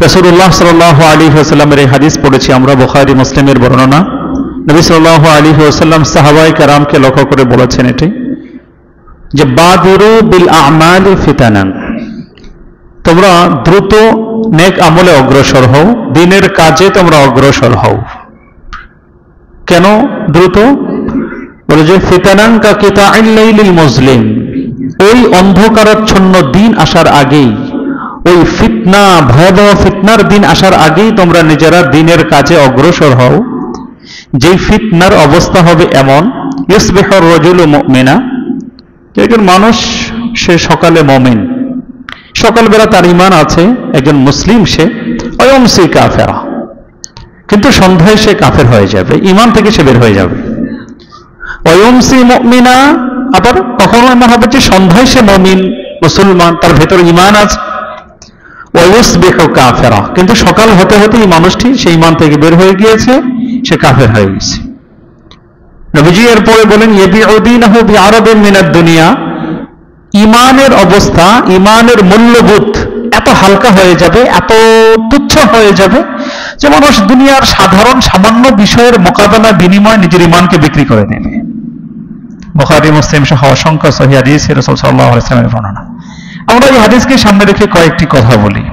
রাসূলুল্লাহ সাল্লাল্লাহু আলাইহি ওয়াসাল্লামের এই হাদিস পড়েছি আমরা, বুখারী মুসলিমের বর্ণনা। নবী সাল্লাল্লাহু আলাইহি ওয়াসাল্লাম সাহাবায়ে কেরামকে লক্ষ্য করে বলেছেন এটি যে বাদিরু বিল আমালি ফিতানান, তোমরা দ্রুত নেক আমলে অগ্রসর হও, দিনের কাজে তোমরা অগ্রসর হও। কেন দ্রুত? বলে যে ফিতানান কা কিতাইল লাইলিল মুজলিম, ওই অন্ধকারাচ্ছন্ন দিন আসার আগেই, ওই ফিতনা, ভয়াবহ ফিতনার দিন আসার আগেই তোমরা নিজেরা দিনের কাজে অগ্রসর হও। যেই ফিতনার অবস্থা হবে এমন, ইউসবিহুর রাজুলু মুমিনা, একজন মানুষ সে সকালে মুমিন, সকালবেলা তার ঈমান আছে, একজন মুসলিম সে, ওয়ায়ুমসি কাফেরা, কিন্তু সন্ধ্যায় সে কাফের হয়ে যাবে, ঈমান থেকে সে বের হয়ে যাবে। ওয়ায়ুমসি মুমিনা, আবার কখনো এমন হবে যে সন্ধ্যায় সে মুমিন মুসলমান, তার ভেতরে ঈমান আছে। ওয়ায়ুসবিহু কাফেরা, কিন্তু সকাল হতে হতে এই মানুষটি সেই ঈমান থেকে বের হয়ে গিয়েছে, সে কাফের হয়ে গেছে। নবীজি এরপরে বলেন ইয়াবিউ দীনাহু বিআরাদিন মিনাদ দুনিয়া, ঈমানের অবস্থা, ঈমানের মূল্যবোধ এত হালকা হয়ে যাবে, এত তুচ্ছ হয়ে যাবে যে মানুষ দুনিয়ার সাধারণ সামান্য বিষয়ের মোকাবেলা বিনিময়ে নিজের ঈমানকে বিক্রি করে নেবে। বুখারী মুসলিম সহ অসংখ্য সহিহ হাদিস রাসূল সাল্লাল্লাহু আলাইহি ওয়াসাল্লামের বর্ণনা। আমরা এই হাদিসকে সামনে রেখে কয়েকটি কথা বলি।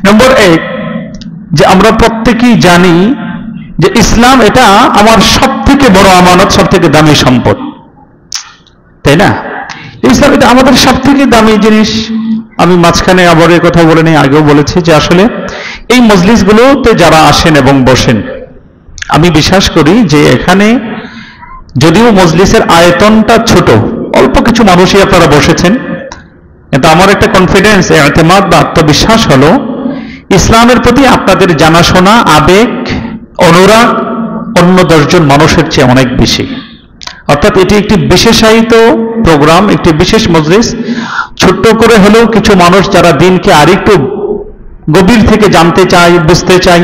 নম্বর 1, যে আমরা প্রত্যেকেই জানি যে ইসলাম এটা আমার সব থেকে বড় আমানত, সব থেকে দামি সম্পদ, তাই না? ইসলাম এটা আমাদের সব থেকে দামি জিনিস। আমি মাঝখানে আবার এই কথা বলে নেই, আগেও বলেছি যে আসলে এই মজলিসগুলোতে যারা আসেন এবং বসেন, আমি বিশ্বাস করি যে এখানে যদিও মজলিসের আয়তনটা ছোট, অল্প কিছু মানুষই আপনারা বসেছেন, কিন্তু আমার একটা কনফিডেন্স, এতেমাদ বা আত্মবিশ্বাস হলো ইসলামের প্রতি আপনাদের জানাশোনা, আবেগ, অনুরাগ অন্য 10 জন মানুষের চেয়ে অনেক বেশি। অর্থাৎ এটি একটি বিশেষায়িত প্রোগ্রাম, একটি বিশেষ মজলিস। ছোট্ট করে হলেও কিছু মানুষ যারা দিনকে আরেকটু গভীর থেকে জানতে চায়, বুঝতে চায়,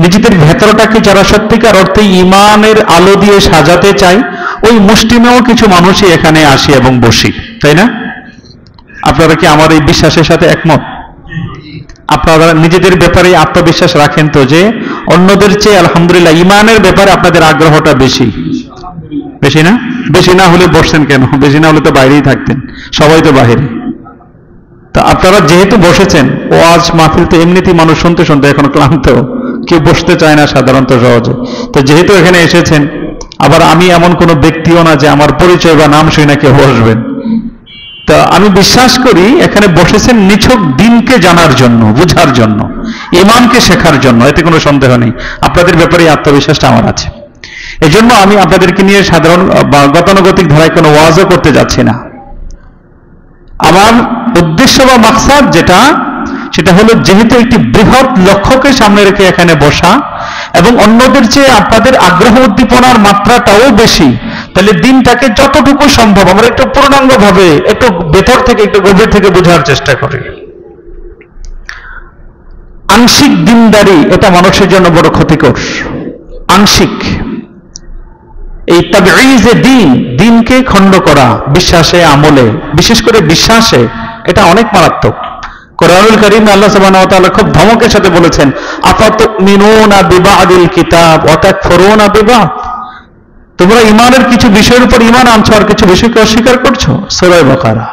নিজেদের ভেতরটাকে যারা সত্যিকার অর্থে ঈমানের আলো দিয়ে সাজাতে চায়, ওই মুষ্টিমেয় কিছু মানুষই এখানে আসি এবং বসি, তাই না? আপনারা কি আমার এই বিশ্বাসের সাথে একমত? আপনারা নিজেদের ব্যাপারে আত্মবিশ্বাস রাখেন তো যে অন্যদের চেয়ে আলহামদুলিল্লাহ ঈমানের ব্যাপারে আপনাদের আগ্রহটা বেশি? বেশি না? বেশি না হলে বসছেন কেন? বেশি না হলে তো বাইরেই থাকতেন, সবাই তো বাইরে। তো আপনারা যেহেতু বসেছেন, ওয়াজ মাহফিল তো এমনিতেই মানুষ শুনতে শুনতে এখন ক্লান্ত, কেউ বসতে চায় না সাধারণত সহজে। তো যেহেতু এখানে এসেছেন, আবার আমি এমন কোনো ব্যক্তিও না যে আমার পরিচয় বা নাম শুনে না কেউ বসবেন। তো আমি বিশ্বাস করি এখানে বসেছেন নিছক দিনকে জানার জন্য, বুঝার জন্য, ঈমানকে শেখার জন্য, এতে কোনো সন্দেহ নেই। আপনাদের ব্যাপারে আত্মবিশ্বাসটা আমার আছে। এজন্য আমি আপনাদেরকে নিয়ে সাধারণ বা গতানুগতিক ধারায় কোনো ওয়াজও করতে যাচ্ছি না। আমার উদ্দেশ্য বা মাকসাদ যেটা, সেটা হলো যেহেতু একটি বৃহৎ লক্ষ্যকে সামনে রেখে এখানে বসা এবং অন্যদের চেয়ে আপনাদের আগ্রহ উদ্দীপনার মাত্রাটাও বেশি, তাহলে দিনটাকে যতটুকু সম্ভব আমরা একটু পূর্ণাঙ্গভাবে, একটু ভেতর থেকে, একটু গভীর থেকে বোঝার চেষ্টা করি। আংশিক দিনদারি এটা মানুষের জন্য বড় ক্ষতিকর। আংশিক এই তাবঈযে দ্বীন, দিনকে খণ্ড করা বিশ্বাসে, আমলে, বিশেষ করে বিশ্বাসে, এটা অনেক মারাত্মক। কোরআনুল কারীমে আল্লাহ সুবহানাহু ওয়া তাআলা খুব ধমকের সাথে বলেছেন, আফাতুমিনুনা বিবাদিল কিতাব ওয়া তাকফুরুনা বিবাদ, তোমরা ঈমানের কিছু বিষয়ের উপর ঈমান আনছো আর কিছু বিষয়কে অস্বীকার করছো। সূরা বাকারা।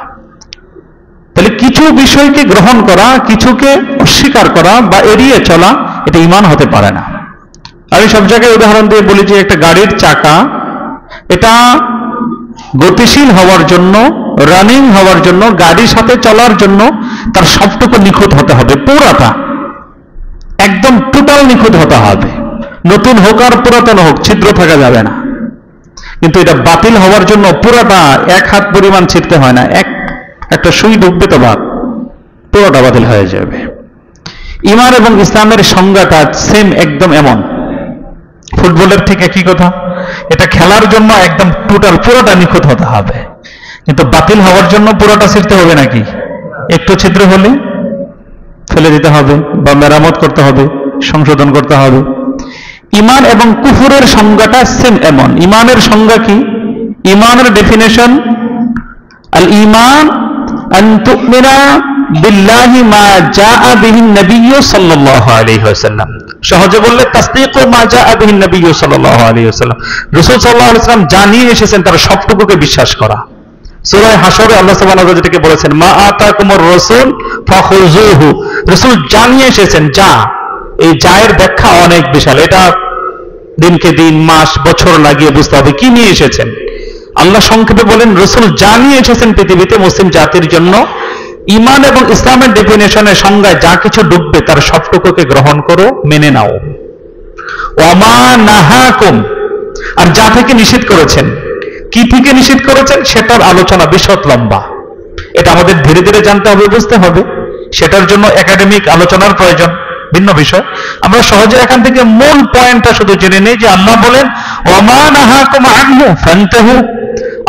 তাহলে কিছু বিষয়কে গ্রহণ করা, কিছুকে অস্বীকার করা বা এড়িয়ে চলা, এটা ঈমান হতে পারে না। আমি সব জায়গায় উদাহরণ দিয়ে বলি যে একটা গাড়ির চাকা, এটা গতিশীল হওয়ার জন্য, রানিং হওয়ার জন্য, গাড়ির সাথে চলার জন্য তার সবটুকু নিখুঁত হতে হবে, পুরাটা একদম টোটাল নিখুঁত হতে হবে। নতুন হোক আর পুরাতন হোক, ছিদ্র থাকা যাবে না। কিন্তু এটা বাতিল হওয়ার জন্য পুরাটা 1 হাত পরিমাণ ছিঁড়তে হয় না, একটা সুই ঢুকবে তো বাদ, পুরোটা বাতিল হয়ে যাবে। ঈমান এবং ইসলামের সংজ্ঞাটা সেম, একদম এমন। ফুটবলের ঠিক একই কথা, এটা খেলার জন্য একদম টোটাল পুরোটা নিখুঁত হতে হবে, কিন্তু বাতিল হওয়ার জন্য পুরোটা ছিঁড়তে হবে নাকি? একটু ছিদ্র হলে ফেলে দিতে হবে বা মেরামত করতে হবে, সংশোধন করতে হবে। ঈমান এবং কুফরের সংজ্ঞাটা সেম এমন। ঈমানের সংজ্ঞা কি? ঈমানের ডেফিনেশন, আল ঈমান আন তুমিনা বিল্লাহি মা জাআ বিহিন নবিয়্যু সাল্লাল্লাহু আলাইহি ওয়াসাল্লাম। সহজে বললে তাসদীকু মা জাআ বিহিন নবিয়্যু সাল্লাল্লাহু আলাইহি ওয়াসাল্লাম। রাসূল সাল্লাল্লাহু আলাইহি ওয়াসাল্লাম জানিয়ে এসেছেন তার সবটুকুকে বিশ্বাস করা। সূরা হাশরে আল্লাহ সুবহানাহু ওয়া তাআলা যেটাকে বলেছেন মা আতাকুমুর রাসূল ফাখুযুহু, রাসূল জানিয়ে এসেছেন যা। এই জায়ের ব্যাখ্যা অনেক বিশাল, এটা দিনকে দিন মাস বছর লাগিয়ে বুঝতে হবে কি নিয়ে এসেছেন। আল্লাহ সংক্ষেপে বলেন রাসূল জানিয়ে এসেছেন পৃথিবীতে মুসলিম জাতির জন্য ঈমান এবং ইসলামের ডেফিনেশনের সংজ্ঞায় যা কিছু ডুববে তার সবটুকুকে গ্রহণ করো, মেনে নাও। ওয়ামা নাহাকুম, আর যা থেকে নিষেধ করেছেন, কি থেকে নিষেধ করেছেন সেটার আলোচনা বিশদ লম্বা। এটা আমাদের ধীরে ধীরে জানতে হবে, বুঝতে হবে। সেটার জন্য একাডেমিক আলোচনার প্রয়োজন, ভিন্ন বিষয়। আমরা সহজে এখান থেকে মূল পয়েন্টটা শুধু জেনে নেই যে আল্লাহ বলেন ওয়ামা নাহাকুম আনহু ফান্তাহু,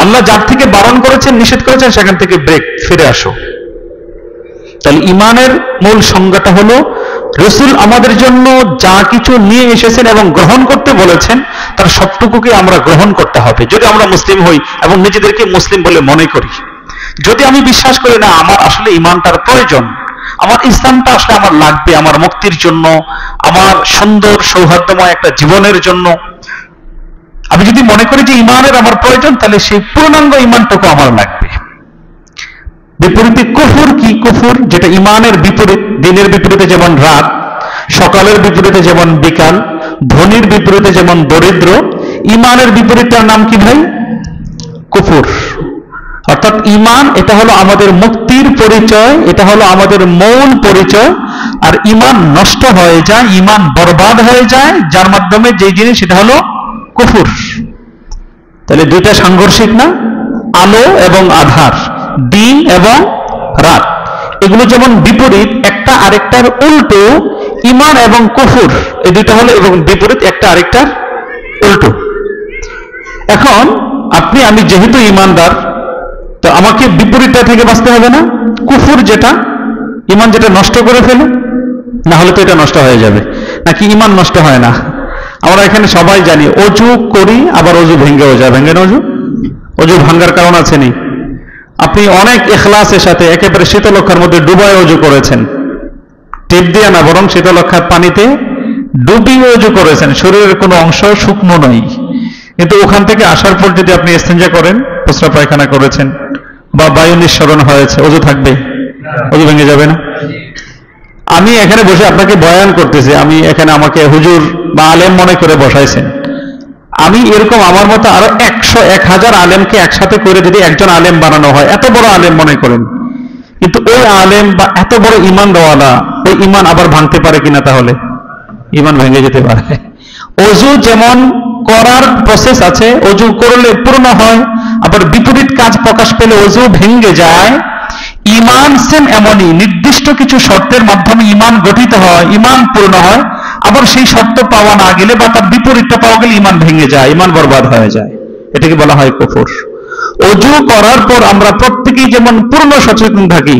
আল্লাহ যার থেকে বারণ করেছেন, নিষেধ করেছেন সেখান থেকে ব্রেক, ফিরে আসো। তাহলে ঈমানের মূল সংজ্ঞাটা হলো রাসূল আমাদের জন্য যা কিছু নিয়ে এসেছেন এবং গ্রহণ করতে বলেছেন তার সবটুকুকে আমরা গ্রহণ করতে হবে, যদি আমরা মুসলিম হই এবং নিজেদেরকে মুসলিম বলে মনে করি। যদি আমি বিশ্বাস করি না আমার আসলে ঈমানটার প্রয়োজন, আমার ইসলামটা আসলে আমার লাগবে আমার মুক্তির জন্য, আমার সুন্দর সৌহার্দ্যময় একটা জীবনের জন্য, আমি যদি মনে করি যে ঈমানের আমার প্রয়োজন, তাহলে সেই পূর্ণাঙ্গ ঈমানটুকু আমার লাগবে। বিপরীতে কুফর কি? কুফর যেটা ঈমানের বিপরীত, দিনের বিপরীতে যেমন রাত, সকালের বিপরীতে যেমন বিকাল, ধনীর বিপরীতে যেমন দরিদ্র, ঈমানের বিপরীতটার নাম কি ভাই? কুফর। অর্থাৎ ঈমান এটা হলো আমাদের মুক্তির পরিচয়, এটা হলো আমাদের মূল পরিচয়। আর ঈমান নষ্ট হয়ে যায়, ঈমান বরবাদ হয়ে যায় যার মাধ্যমে যে জিনিস, সেটা হলো কুফর। তাহলে দুইটা সাংঘর্ষিক না? আলো এবং আধার, দিন এবং রাত, এগুলো যেমন বিপরীত, একটা আরেকটার উল্টো। ঈমান এবং কুফর এই দুইটা হলো এবং বিপরীত, একটা আরেকটার উল্টো। এখন আপনি আমি যেহেতু ঈমানদার, তো আমাকে বিপরীতটা থেকে বাঁচতে হবে না? কুফর যেটা, ঈমান যেটা নষ্ট করে ফেলে, না হলে তো এটা নষ্ট হয়ে যাবে। নাকি ঈমান নষ্ট হয় না? আমরা এখানে সবাই জানি অজু করি, আবার অজু ভেঙ্গেও যায়। ভেঙ্গে না অজু? অজু ভাঙ্গার কারণ আছে নি? আপনি অনেক ইখলাসের সাথে একেবারে শীতলক্ষার মধ্যে ডুবায় অজু করেছেন, টিপ দিয়ে না, বরং শীতলক্ষার পানিতে ডুবিয়ে অজু করেছেন, শরীরের কোনো অংশ শুকনো নয়। কিন্তু ওখান থেকে আসার পর যদি আপনি ইস্তেঞ্জা করেন, প্রস্রাব পায়খানা করেছেন বা বায়ু নিঃসরণ হয়েছে, অজু থাকবে? অজু ভেঙে যাবে না? আমি এখানে বসে আপনাকে বয়ান করতেছি, আমি এখানে আমাকে হুজুর বা আলেম মনে করে বসাইছেন। আমি এরকম আমার মতো আরো 100-1000 আলেমকে একসাথে করে যদি একজন আলেম বানানো হয়, এত বড় আলেম মনে করেন, কিন্তু ওই আলেম বা এত বড় ঈমানওয়ালা, ওই ঈমান আবার ভাঙতে পারে কিনা? তাহলে ঈমান ভেঙে যেতে পারে। অজু যেমন করার প্রসেস আছে, অজু করলে পূর্ণ হয়, আবার বিপরীত কাজ প্রকাশ পেলে অজু ভেঙে যায়। ঈমান সেম এমনই, নির্দিষ্ট কিছু শর্তের মাধ্যমে ঈমান গঠিত হয়, ঈমান পূর্ণ হয়, আবার সেই শর্ত পাওয়া না গেলে বা তার বিপরীতটা পাওয়া গেলে ঈমান ভেঙে যায়, ঈমান বরবাদ হয়ে যায়। এটাকে বলা হয় কুফর। অজু করার পর আমরা প্রত্যেকেই যেমন পূর্ণ সচেতন থাকি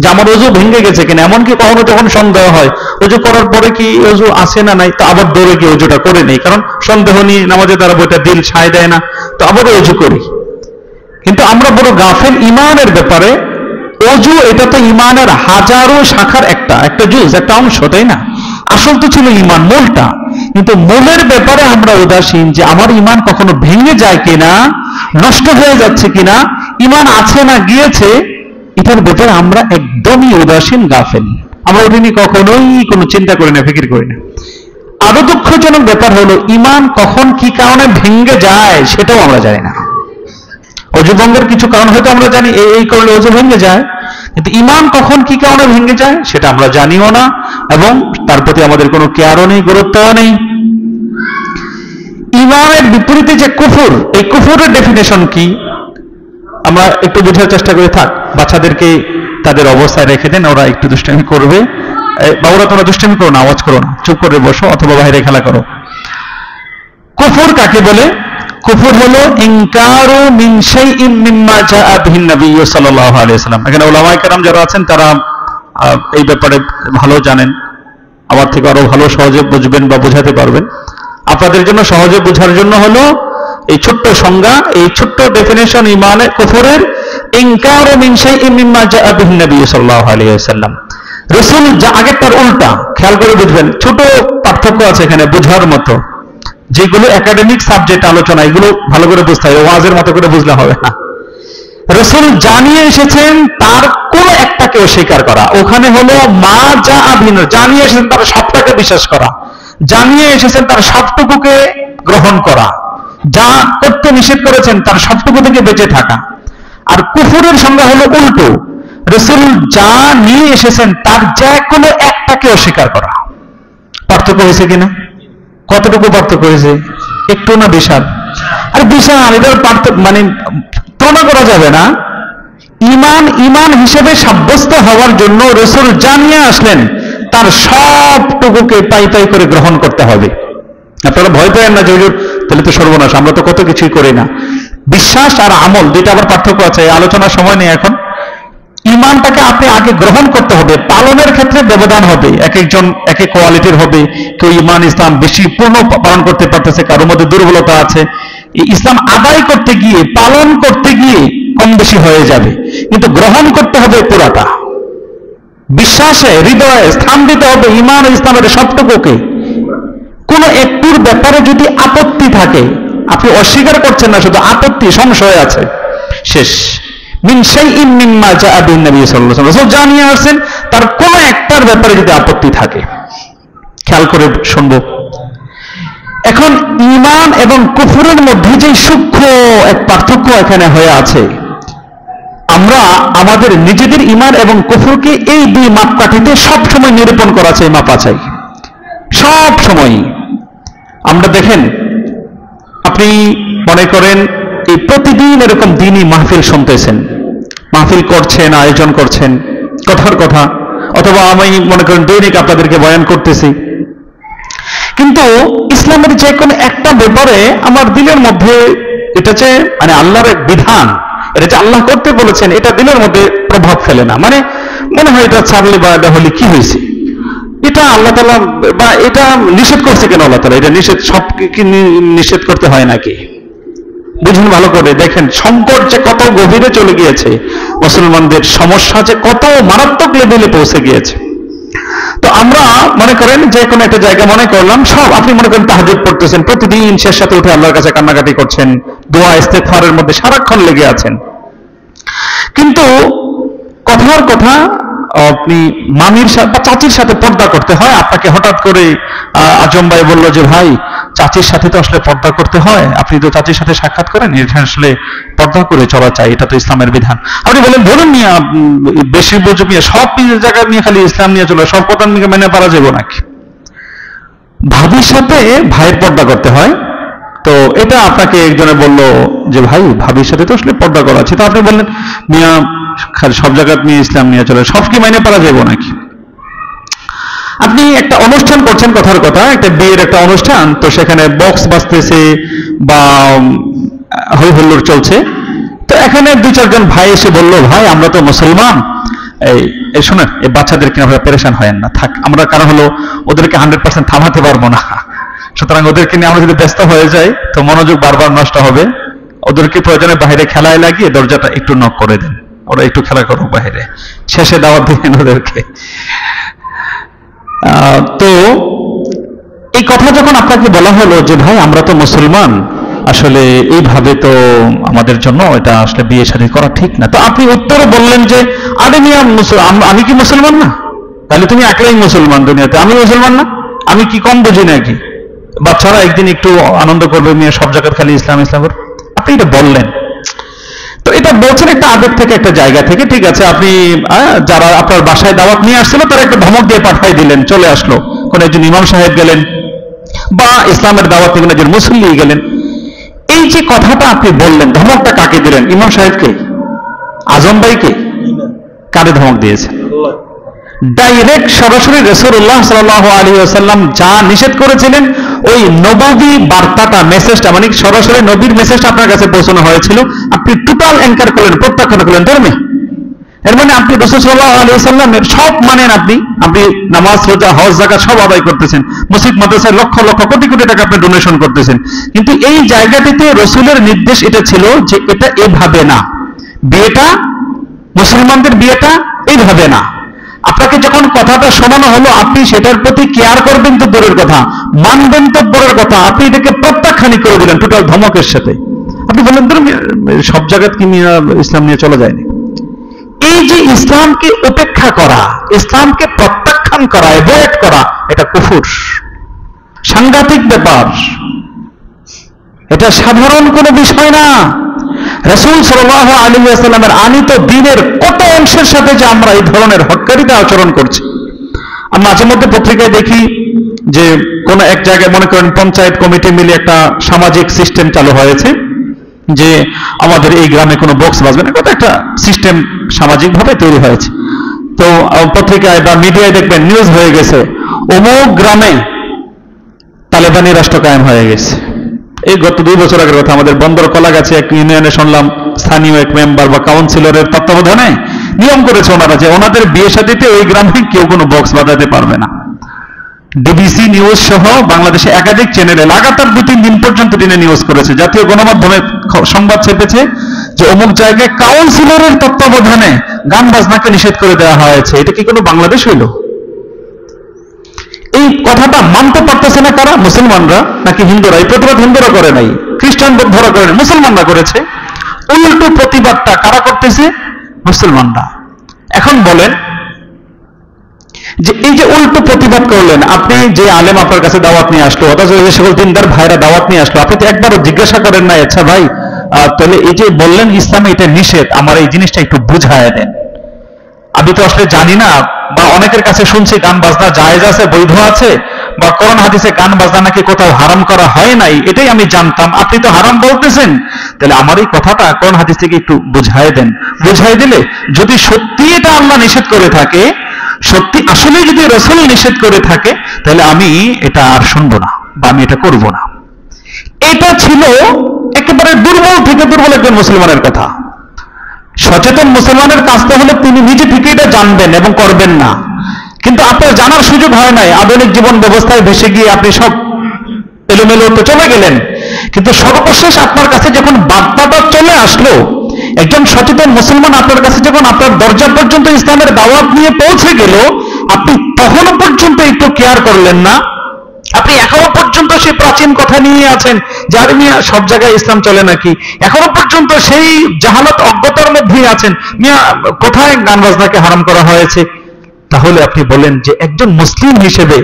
যে আমার অজু ভেঙে গেছে কিনা, এমনকি কখনো যখন সন্দেহ হয় অজু করার পরে কি অজু আছে না নাই, তো আবার দৌড়ে গিয়ে অজুটা করে নেই, কারণ সন্দেহ নিয়ে নামাজে তারা বইটা দিল সায় দেয় না, তো আবারও অজু করি। কিন্তু আমরা বড় গাফেল ঈমানের ব্যাপারে। অজু এটা তো ঈমানের হাজারো শাখার একটা জুজ, একটা অংশ, তাই না? আসল তো ছিল ঈমান, মূলটা। কিন্তু মূলের ব্যাপারে আমরা উদাসীন, যে আমার ঈমান কখনো ভেঙে যায় কিনা, নষ্ট হয়ে যাচ্ছে কিনা, ঈমান আছে না গিয়েছে, এটার ব্যাপারে আমরা একদমই উদাসীন, গাফেল। আমরা ওটা নিয়ে কখনোই কোনো চিন্তা করি না, ফিকির করি না। আরো দুঃখজনক ব্যাপার হলো ঈমান কখন কি কারণে ভেঙে যায় সেটাও আমরা জানি না। অজু ভঙ্গের কিছু কারণ হয়তো আমরা জানি, এই করলে অজু ভেঙে যায়, কিন্তু ঈমান কখন কি কারণে ভেঙে যায় সেটা আমরা জানিও না, এবং তার প্রতি আমাদের কোনো কেয়ারও নেই, গুরুত্বও নেই। ঈমানের বিপরীতে যে কুফর, এই কুফরের ডেফিনেশন কি আমরা একটু বোঝার চেষ্টা করে। থাক, বাচ্চাদেরকে তাদের অবস্থায় রেখে দেন, ওরা একটু দুষ্টামি করবে। বাবুরা তোমরা দুষ্টামি করো না, আওয়াজ করো না, চুপ করে বসো অথবা বাইরে খেলা করো। কুফর কাকে বলে? কুফর হলো ইনকারু মিন শাইইন মিম্মা জাআ বিহি নবী সাল্লাল্লাহু আলাইহি ওয়াসাল্লাম। এখানে উলামায়ে কেরাম যারা আছেন তারা এই ব্যাপারে ভালো জানেন, আমার থেকে আরো ভালো সহজে বুঝবেন বা বোঝাতে পারবেন। আপনাদের জন্য সহজে বোঝার জন্য হলো এই ছোট্ট সংজ্ঞা, এই ছোট্ট ডেফিনেশন ইমানে কুফরের, ইনকারু মিন শাইইন মিম্মা জাআ বিহি নবী সাল্লাল্লাহু আলাইহি ওয়াসাল্লাম। রাসূল যা আগেরটার উল্টা, খেয়াল করে বুঝবেন, ছোট পার্থক্য আছে এখানে বোঝার মতো। যেগুলো একাডেমিক সাবজেক্ট আলোচনা, এগুলো ভালো করে বুঝতে হবে, ওয়াজের মতো করে বুঝলে হবে না। রাসূল জানিয়ে এসেছেন তার কোন একটাকে অস্বীকার করা, ওখানে হলো মা জাআ বিহি, জানিয়ে এসেছেন তার সবটাকে বিশ্বাস করা, জানিয়ে এসেছেন তার সবটুকুকে গ্রহণ করা, যা করতে নিষেধ করেছেন তার সবটুকু থেকে বেঁচে থাকা। আর কুফরের সংজ্ঞা হলো উল্টো, রাসূল যা নিয়ে এসেছেন তার যে কোনো একটাকে অস্বীকার করা। পার্থক্য হয়েছে কিনা? কতটুকু পার্থক্য হয়েছে? একটু না বিশাল? আর বিশাল, এটার পার্থক্য মানে তুলনা করা যাবে না। ইমান হিসেবে সাব্যস্ত হওয়ার জন্য রাসূল জানিয়ে আসলেন তার সবটুকুকে পাই পাই করে গ্রহণ করতে হবে। আপনারা ভয় পেয়েন না যে হুজুর তাহলে তো সর্বনাশ, আমরা তো কত কিছুই করি না। বিশ্বাস আর আমল দুইটা আবার পার্থক্য আছে, আলোচনার সময় নেই এখন। ইমানটাকে আপনি আগে গ্রহণ করতে হবে, পালনের ক্ষেত্রে ব্যবধান হবে, এক একজন এক এক কোয়ালিটির হবে। কেউ ইমান ইসলাম বেশি পূর্ণ পালন করতে পারতেছে, কারোর মধ্যে দুর্বলতা আছে। এই ইসলাম আদায় করতে গিয়ে, পালন করতে গিয়ে কম বেশি হয়ে যাবে, কিন্তু গ্রহণ করতে হবে পুরাটা। বিশ্বাসে হৃদয়ে স্থান দিতে হবে ইমান ইসলামের সবটুকুকে। কোন একটুর ব্যাপারে যদি আপত্তি থাকে, আপনি অস্বীকার করছেন না, শুধু আপত্তি সংশয় আছে, শেষ। মিন শাইইন মিম্মা জাআ বিহি নবী সাল্লাল্লাহু আলাইহি ওয়াসাল্লাম, রাসূল জানিয়ে আসেন তার কোন একটার ব্যাপারে যদি আপত্তি থাকে। খেয়াল করে শুনবো। এখন ঈমান এবং কুফরের মধ্যে যে সূক্ষ্ম এক পার্থক্য এখানে হয়ে আছে, আমরা আমাদের নিজেদের ঈমান এবং কুফরকে এই দুই মাপকাঠিতে সবসময় নিরূপণ করা চাই, মাপা চাই সব সময়। আমরা দেখেন, আপনি মনে করেন এই প্রতিদিন এরকম দিনই মাহফিল শুনতেছেন, মাহফিল করছেন, আয়োজন করছেন, কথার কথা, অথবা আমি মনে করেন দৈনিক আপনাদেরকে বয়ান করতেছি, কিন্তু ইসলামের যে কোনো একটা ব্যাপারে আমার দিলের মধ্যে এটা যে মানে আল্লাহর এক বিধান, এটা যে আল্লাহ করতে বলেছেন, এটা দিলের মধ্যে প্রভাব ফেলে না। মানে মনে হয় এটা ছাড়লে বা এটা হলে কি হয়েছে, এটা আল্লাহ তাআলা বা এটা নিষেধ করছে কেন আল্লাহ তাআলা, এটা নিষেধ, সব কি নিষেধ করতে হয় নাকি? বুঝুন ভালো করে, দেখেন সংকট যে কত গভীরে চলে গিয়েছে, মুসলমানদের সমস্যা যে কত মারাত্মক লেভেলে পৌঁছে গিয়েছে। তো আমরা মনে করেন যে কোনো একটা জায়গা মনে করলাম, সব আপনি মনে করেন তাহাজ্জুদ পড়তেছেন, প্রতিদিন শেষ রাতে উঠে আল্লাহর কাছে কান্নাকাটি করছেন, দোয়া ইস্তেগফারের মধ্যে সারাক্ষণ লেগে আছেন, কিন্তু কথার কথা আপনি মামির সাথে বা চাচির সাথে পর্দা করতে হয়, আপনাকে হঠাৎ করে আজম ভাই বললো যে ভাই চাচির সাথে তো আসলে পর্দা করতে হয়, আপনি তো চাচির সাথে সাক্ষাৎ করেন, এটা আসলে পর্দা করে চলা চাই, এটা তো ইসলামের বিধান। আপনি বলেন বলুন নিয়ে বেশি বুঝে নিয়ে সব জায়গায় নিয়ে খালি ইসলাম নিয়ে চলে, সব কথা মেনে পারা যাবো নাকি? ভাবির সাথে ভাইয়ের পর্দা করতে হয়, তো এটা আপনাকে একজনে বললো যে ভাই ভাবির সাথে তো আসলে পর্দা করা আছে, তো আপনি বললেন মিয়া সব জায়গায় নিয়ে ইসলাম নিয়ে চলে, সব কি মাইনে পারা যাবো নাকি? আপনি একটা অনুষ্ঠান করছেন, কথার কথা একটা বিয়ের একটা অনুষ্ঠান, তো সেখানে বক্স বাজতেছে বা হই হুল্লোড় চলছে, তো এখানে দুই চারজন ভাই এসে বললো ভাই আমরা তো মুসলমান, এই শোনেন এই বাচ্চাদেরকে আমরা পেরেশান হয়েন না, থাক আমরা, কারণ হলো ওদেরকে 100% থামাতে পারবো না, সুতরাং ওদেরকে নিয়ে আমরা যদি ব্যস্ত হয়ে যাই তো মনোযোগ বারবার নষ্ট হবে, ওদেরকে প্রয়োজনে বাইরে খেলায় লাগিয়ে দরজাটা একটু নক করে দেন, ওরা একটু খেলা করুক বাইরে, শেষে দাওয়াত দিন ওদেরকে। তো এই কথা যখন আপনাকে বলা হলো যে ভাই আমরা তো মুসলমান, আসলে এইভাবে তো আমাদের জন্য এটা আসলে বিয়ে শাদী করা ঠিক না, তো আপনি উত্তরে বললেন যে আরে মিয়া আমি কি মুসলমান না? তাহলে তুমি একলাই মুসলমান দুনিয়াতে, আমি মুসলমান না? আমি কি কম বুঝি নাকি? বাচ্চারা একদিন একটু আনন্দ করবে, মেয়ে সব জায়গায় খালি ইসলাম ইসলাম করবে, আপনি এটা বললেন। তো এটা বলছেন একটা আবেগ থেকে, একটা জায়গা থেকে, ঠিক আছে। আপনি যারা আপনার বাসায় দাওয়াত নিয়ে আসছিল তারা একটা ধমক দিয়ে পাঠাই দিলেন, চলে আসলো, কোন একজন ইমাম সাহেব গেলেন বা ইসলামের দাওয়াত নিয়ে একজন মুসল্লি গেলেন, এই যে কথাটা আপনি বললেন, ধমকটা কাকে দিলেন? ইমাম সাহেবকে? আজম ভাইকে? কারে ধমক দিয়েছেন? ডাইরেক্ট সরাসরি রাসূলুল্লাহ সাল্লাল্লাহু আলাইহি ওয়াসাল্লাম যা নিষেধ করেছিলেন ওই নববী বার্তাটা, মেসেজটা, মানে সরাসরি নবীর মেসেজটা আপনার কাছে পৌঁছানো হয়েছিল, আপনি টোটাল এনকার করলেন, প্রত্যাখ্যান করলেন ধর্মে। এর মানে আপনি রাসূল সাল্লাল্লাহু আলাইহি ওয়াসাল্লামের সব মানেন, আপনি নামাজ, রোজা, হজ, যাকাত সব আদায় করতেছেন, মসজিদ মাদ্রাসায় লক্ষ লক্ষ কোটি কোটি টাকা আপনি ডোনেশন করতেছেন, কিন্তু এই জায়গাটিতে রাসূলের নির্দেশ এটা ছিল যে এটা এভাবে না, বিয়েটা, মুসলমানদের বিয়েটা এইভাবে না। আপনাকে যখন কথাটা শোনানো হলো, আপনি সেটার প্রতি কেয়ার করবেন তো দূরের কথা, মানবেন তো পরের কথা, আপনি এটাকে প্রত্যাখ্যানই করে দিলেন টোটাল ধমকের সাথে। আপনি বললেন ধরুন সব জায়গায় কি ইসলাম নিয়ে চলে যায়নি। এই যে ইসলামকে উপেক্ষা করা, ইসলামকে প্রত্যাখ্যান করা, অ্যাভয়েড করা, এটা কুফর, সাংঘাতিক ব্যাপার, এটা সাধারণ কোনো বিষয় না। রাসূল সাল্লাল্লাহু আলাইহি ওয়াসাল্লামের আনিত দ্বীনের কত অংশের সাথে যে আমরা এই ধরনের হক্কারিতা আচরণ করছি। আমরা মাঝে মধ্যে পত্রিকায় দেখি যে কোন এক জায়গায় মনে করেন পঞ্চায়েত কমিটি মিলে একটা সামাজিক সিস্টেম চালু হয়েছে যে আমাদের এই গ্রামে কোনো বক্স বাজবে না, কত একটা সিস্টেম সামাজিকভাবে তৈরি হয়েছে। তো পত্রিকায় বা মিডিয়ায় দেখবেন নিউজ হয়ে গেছে, অমুক গ্রামে তালেবানি রাষ্ট্র কায়েম হয়ে গেছে। এই গত 2 বছর আগের কথা, আমাদের বন্দর কলাগাছি এক ইউনিয়নে শুনলাম স্থানীয় এক মেম্বার বা কাউন্সিলরের তত্ত্বাবধানে নিয়ম করেছে ওনারা যে ওনাদের বিয়ে শাদীতে ওই গ্রামে কেউ কোনো বক্স বাজাতে পারবে না। ডিবিসি নিউজ সহ বাংলাদেশে একাধিক চ্যানেলে লাগাতার 2-3 দিন পর্যন্ত টেনে নিউজ করেছে, জাতীয় গণমাধ্যমে সংবাদ ছেপেছে যে অমুক জায়গায় কাউন্সিলরের তত্ত্বাবধানে গান বাজনাকে নিষেধ করে দেওয়া হয়েছে। এটা কি কোনো বাংলাদেশ হইল? এই কথাটা মানতে পারতেছে না কারা? মুসলমানরা নাকি হিন্দুরা? এই প্রতিবাদ হিন্দুরা করে নাই, খ্রিস্টান বৌদ্ধরা করে নাই, মুসলমানরা করেছে। উল্টো প্রতিবাদটা কারা করতেছে? মুসলমানরা। এখন বলেন যে এই যে উল্টো প্রতিবাদ করলেন, আপনি যে আলেম আপনার কাছে দাওয়াত নিয়ে আসলো, অথচ যে সকল দিনদার ভাইরা দাওয়াত নিয়ে আসলো, আপনি তো একবারও জিজ্ঞাসা করেন না, আচ্ছা ভাই তাহলে এই যে বললেন ইসলামে এটা নিষেধ, আমার এই জিনিসটা একটু বুঝায় দেন, আমি তো আসলে জানি না, বা অনেকের কাছে শুনছি গান বাজনা জায়েজ আছে, বৈধ আছে, বা কোরআন হাদিসে গান বাজনা নাকি কোথাও হারাম করা হয় নাই, এটাই আমি জানতাম, আপনি তো হারাম বলতেছেন, তাহলে আমার এই কথাটা কোরআন হাদিস থেকে একটু বুঝায় দেন। বুঝাই দিলে যদি সত্যি এটা আল্লাহ নিষেধ করে থাকে, সত্যি আসলে যদি রাসূল নিষেধ করে থাকে, তাহলে আমি এটা আর শুনবো না বা আমি এটা করব না। এটা ছিল একেবারে দুর্বল থেকে দুর্বল একজন মুসলমানের কথা। সচেতন মুসলমানের কাজ তো হলে তিনি নিজে থেকে এটা জানবেন এবং করবেন না, কিন্তু আপনার জানার সুযোগ হয় নাই, আধুনিক জীবন ব্যবস্থায় ভেসে গিয়ে আপনি সব এলোমেলো তো চলে গেলেন। কিন্তু সর্বশেষ আপনার কাছে যখন বার্তাটা চলে আসলো, একজন সচেতন মুসলমান আপনার কাছে যখন আপনার দরজা পর্যন্ত ইসলামের দাওয়াত নিয়ে পৌঁছে গেল, আপনি তখনও পর্যন্ত একটু কেয়ার করলেন না। আপনি এখনো পর্যন্ত সেই প্রাচীন কথা নিয়ে আছেন যে আরে মিয়া সব জায়গায় ইসলাম চলে নাকি, এখনো পর্যন্ত সেই জাহালত অজ্ঞতার মধ্যেই আছেন, মিয়া কোথায় গান বাজনাকে হারাম করা হয়েছে। তাহলে আপনি বলেন যে একজন মুসলিম হিসেবে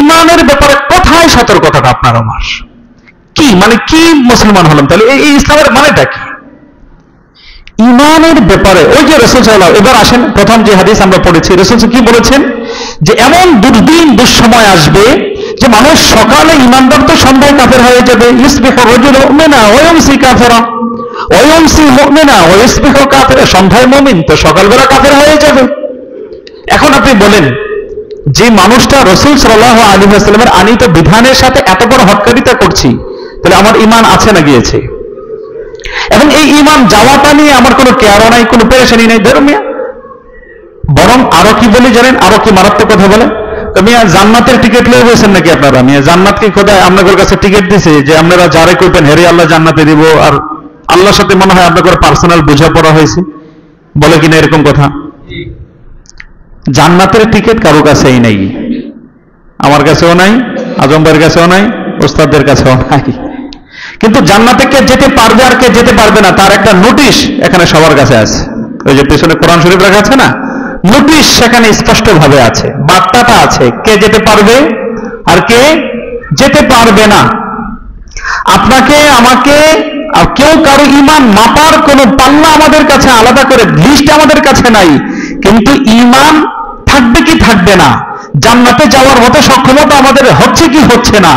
ইমানের ব্যাপারে কোথায় সতর্কতাটা আপনার আমার? কি মানে কি মুসলমান হলাম? তাহলে এই ইসলামের মানেটা কি? ইমানের ব্যাপারে ওই যে রাসূল সাল্লাল্লাহু, এবার আসেন প্রথম যে হাদিস আমরা পড়েছি, রাসূল কি বলেছেন যে এমন দুর্দিন দুঃসময় আসবে যে মানুষ সকালে ইমানদার তো সন্ধ্যায় কাফের হয়ে যাবে। ইসবিহু রাজুলু মুমিনা ওয়া ইয়ামসি কাফিরা ওয়া ইয়ামসি মুমিনা ওয়া ইসবিহু কাফিরা, সন্ধ্যায় মুমিন তো সকালবেলা কাফের হয়ে যাবে। এখন আপনি বলেন যে মানুষটা রাসূল সাল্লাল্লাহু আলাইহি ওয়াসাল্লামের আনিত বিধানের সাথে এত বড় হটকারিতা করছি, তাহলে আমার ঈমান আছে না গিয়েছে? এবং এই ঈমান যাওয়াটা নিয়ে আমার কোনো কেয়ারও নাই, কোনো পেরেশানি নাই, ধর্মিয়া। বরং আরো কি বলি জানেন, আরো কি মারাত্মক কথা বলে, মিয়া জান্নাতের টিকিট লয়ে বসেন নাকি আপনারা? মিয়া জান্নাত কি খোদায় আপনাদের কাছে টিকিট দিছে যে আপনারা যারে কইবেন হেরে আল্লাহ জান্নাতে দিব, আর আল্লাহর সাথে মনে হয় আপনাদের পার্সোনাল বোঝাপড়া হয়েছে, বলে কিনা এরকম কথা? জান্নাতের টিকিট কারো কাছেই নাই, আমার কাছেও নাই, আজম ভাইয়ের কাছেও নাই, ওস্তাদদের কাছেও নাই। কিন্তু জান্নাতে কে যেতে পারবে আর কে যেতে পারবে না তার একটা নোটিশ এখানে সবার কাছে আছে। ওই যে পেছনে কোরআন শরীফ রাখা আছে না, নোটিশ সেখানে স্পষ্ট ভাবে আছে, বার্তাটা আছে, কে যেতে পারবে আর কে যেতে পারবে না। আপনাকে আমাকে কেউ কারো ঈমান মাপার কোনো পাল্লা আমাদের কাছে আলাদা করে লিস্ট আমাদের কাছে নাই, কিন্তু ঈমান থাকবে কি থাকবে না, জান্নাতে যাওয়ার মতো সক্ষমতা আমাদের হচ্ছে কি হচ্ছে না,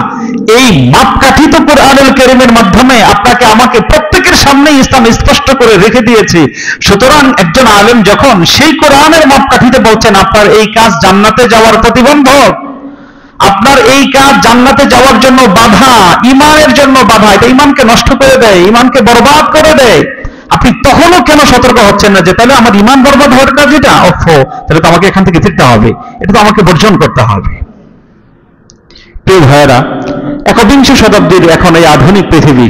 এই মাপকাঠি তো কোরআনুল কারীমের মাধ্যমে আপনাকে আমাকে প্রত্যেকের সামনে ইসলাম স্পষ্ট করে রেখে দিয়েছে। সুতরাং একজন আলেম যখন সেই কোরআনের মাপকাঠিতে বলছেন আপনার এই কাজ জান্নাতে যাওয়ার প্রতিবন্ধক, আপনার এই কাজ জান্নাতে যাওয়ার জন্য বাধা, ঈমানের জন্য বাধা, এটা ঈমানকে নষ্ট করে দেয়, ঈমানকে বরবাদ করে দেয়, আপনি তখনও কেন সতর্ক হচ্ছেন না যে তাহলে আমার ঈমান বরবাদ হওয়ার কাজ এটা, তাহলে তো আমাকে এখান থেকে ফিরতে হবে, এটা তো আমাকে বর্জন করতে হবে। প্রিয় ভাইয়েরা, একবিংশ শতাব্দীর এখন এই আধুনিক পৃথিবী,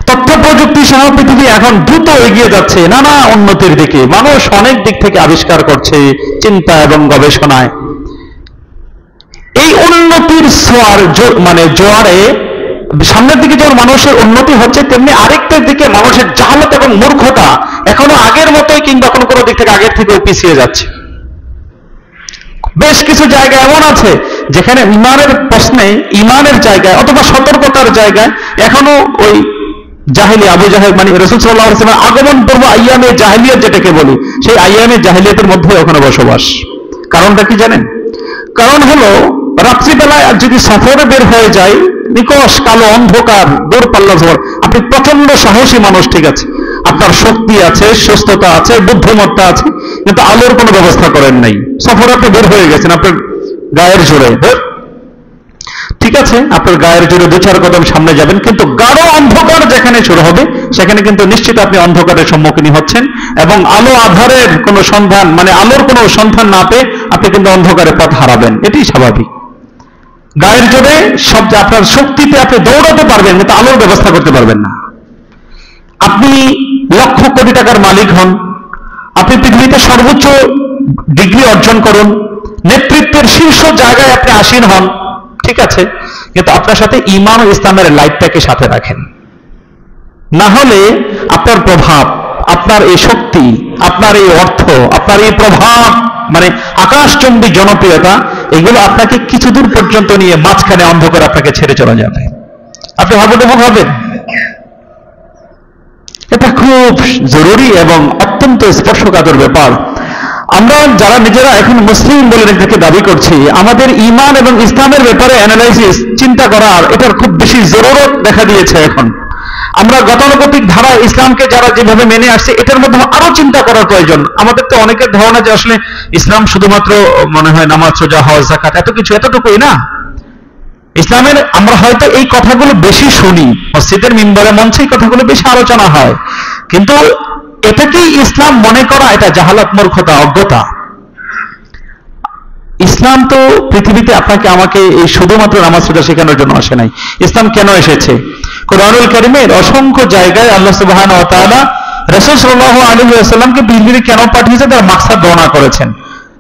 তথ্য প্রযুক্তি সহ পৃথিবী এখন দ্রুত এগিয়ে যাচ্ছে নানা উন্নতির দিকে। মানুষ অনেক দিক থেকে আবিষ্কার করছে চিন্তা এবং গবেষণায়। এই উন্নতির জোয়ারে সামনের দিকে যেমন মানুষের উন্নতি হচ্ছে, তেমনি আরেকটার দিকে মানুষের জাহালত এবং মূর্খতা এখনো আগের মতোই কিংবা কোনো কোনো দিক থেকে আগের থেকেও পিছিয়ে যাচ্ছে। বেশ কিছু জায়গা এমন আছে যেখানে ইমানের প্রশ্নে, ইমানের জায়গায় অথবা সতর্কতার জায়গায় এখনো ওই জাহেলি আবু জাহেল মানে রাসূল সাল্লাল্লাহু আলাইহি ওয়াসাল্লাম আগমন পূর্ব আইয়ামে জাহেলিয়াত যেটাকে বলি, সেই আইয়ামে জাহেলিয়াতের মধ্যে ওখানে বসবাস। কারণটা কি জানেন? কারণ হলো রাত্রিবেলায় আর যদি সফরে বের হয়ে যায়, নিকশ কালো অন্ধকার, দূরপাল্লা ঝড়, আপনি প্রচন্ড সাহসী মানুষ, ঠিক আছে, আপনার শক্তি আছে, সুস্থতা আছে, বুদ্ধিমত্তা আছে, কিন্তু আলোর কোনো ব্যবস্থা করেন নাই। সফরে আপনি বের হয়ে গেছেন আপনার গায়ের জোরে, ঠিক আছে, আপনার গায়ের জোরে 2-4 কদম সামনে যাবেন, কিন্তু গাঢ় অন্ধকার যেখানে শুরু হবে সেখানে কিন্তু নিশ্চিত আপনি অন্ধকারের সম্মুখীন হচ্ছেন, এবং আলো আধারের কোনো সন্ধান মানে আলোর কোনো সন্ধান না পেয়ে আপনি কিন্তু অন্ধকারে পথ হারাবেন, এটি স্বাভাবিক। গায়ের জোরে সব আপনার শক্তিতে আপনি দৌড়াতে পারবেন, কিন্তু আলোর ব্যবস্থা করতে পারবেন না। আপনি লক্ষ কোটি টাকার মালিক হন, আপনি পৃথিবীতে সর্বোচ্চ ডিগ্রি অর্জন করুন, নেতৃত্বের শীর্ষ জায়গায় আপনি আসীন হন, ঠিক আছে, কিন্তু আপনার সাথে ঈমান ও ইসলামের লাইফটাকে সাথে রাখেন। না হলে আপনার প্রভাব, আপনার এই শক্তি, আপনার এই অর্থ, আপনার এই প্রভাব মানে আকাশচুম্বী জনপ্রিয়তা, এগুলো আপনাকে কিছু দূর পর্যন্ত নিয়ে মাঝখানে অন্ধকার আপনাকে ছেড়ে চলে যাবে। আপনি হবডুবো হবেন। এটা খুব জরুরি এবং অত্যন্ত স্পর্শকাতর ব্যাপার। আমরা যারা নিজেরা এখন মুসলিম বলে নিজেকে দাবি করছি, আমাদের ঈমান এবং ইসলামের ব্যাপারে অ্যানালাইসিস, চিন্তা করার এটার খুব বেশি জরুরত দেখা দিয়েছে এখন। আমরা গতানুগতিক ধারায় ইসলামকে যারা যেভাবে মেনে আসছে, এটার মধ্যে আরো চিন্তা করার প্রয়োজন। আমাদের তো অনেকের ধারণা যে আসলে ইসলাম শুধুমাত্র মনে হয় নামাজ, রোজা, হজ, যাকাত, এত কিছু, এতটুকুই না। ইসলামের আমরা হয়তো এই কথাগুলো বেশি শুনি, মসজিদের মিম্বরে মঞ্চে এই কথাগুলো বেশি আলোচনা হয়, কিন্তু এটাকেই ইসলাম মনে করা, এটা জাহালাত, মূর্খতা, অজ্ঞতা। ইসলাম তো পৃথিবীতে আপনাকে আমাকে এই শুধুমাত্র নামাজ রোজা শেখানোর জন্য আসে নাই। ইসলাম কেন এসেছে? কোরআনুল কারীমের অসংখ্য জায়গায় আল্লাহ সুবহানাহু ওয়া তাআলা রাসূল সাল্লাল্লাহু আলাইহি ওয়াসাল্লামকে পৃথিবীতে কেন পাঠিয়েছে তার মাকসাদ বর্ণনা করেছেন।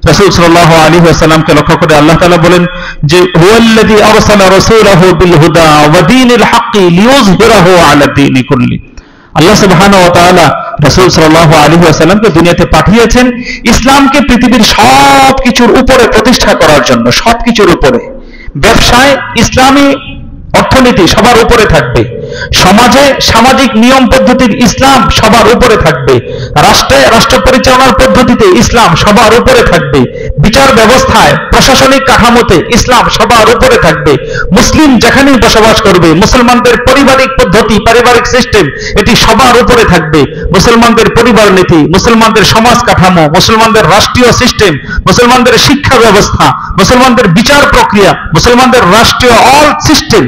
রাসূল সাল্লাল্লাহু আলাইহি ওয়াসাল্লামকে লক্ষ্য করে আল্লাহ তাআলা বলেন যে হুয়াল্লাযী আরসালা রাসূলাহু বিল হুদা ওয়া দীনিল হাক্কি লিইয়ুযহিরাহু আলা দীনি কুল্লি। আল্লাহ সুবহানাহু ওয়া তাআলা রাসূল সাল্লাল্লাহু আলাইহি ওয়াসাল্লামকে দুনিয়াতে পাঠিয়েছেন ইসলামকে পৃথিবীর সব কিছুর উপরে প্রতিষ্ঠা করার জন্য। সবকিছুর উপরে, ব্যবসায় ইসলামী অর্থনীতি সবার উপরে থাকবে, সমাজে সামাজিক নিয়ম পদ্ধতির ইসলাম সবার উপরে থাকবে, রাষ্ট্রে রাষ্ট্র পরিচালনার পদ্ধতিতে ইসলাম সবার উপরে থাকবে, বিচার ব্যবস্থায় প্রশাসনিক কাঠামোতে ইসলাম সবার উপরে থাকবে, মুসলিম যেখানেই বসবাস করবে মুসলমানদের পারিবারিক পদ্ধতি, পারিবারিক সিস্টেম এটি সবার উপরে থাকবে, মুসলমানদের পরিবার নীতি, মুসলমানদের সমাজ কাঠামো, মুসলমানদের রাষ্ট্রীয় সিস্টেম, মুসলমানদের শিক্ষা ব্যবস্থা, মুসলমানদের বিচার প্রক্রিয়া, মুসলমানদের রাষ্ট্রীয় অল সিস্টেম,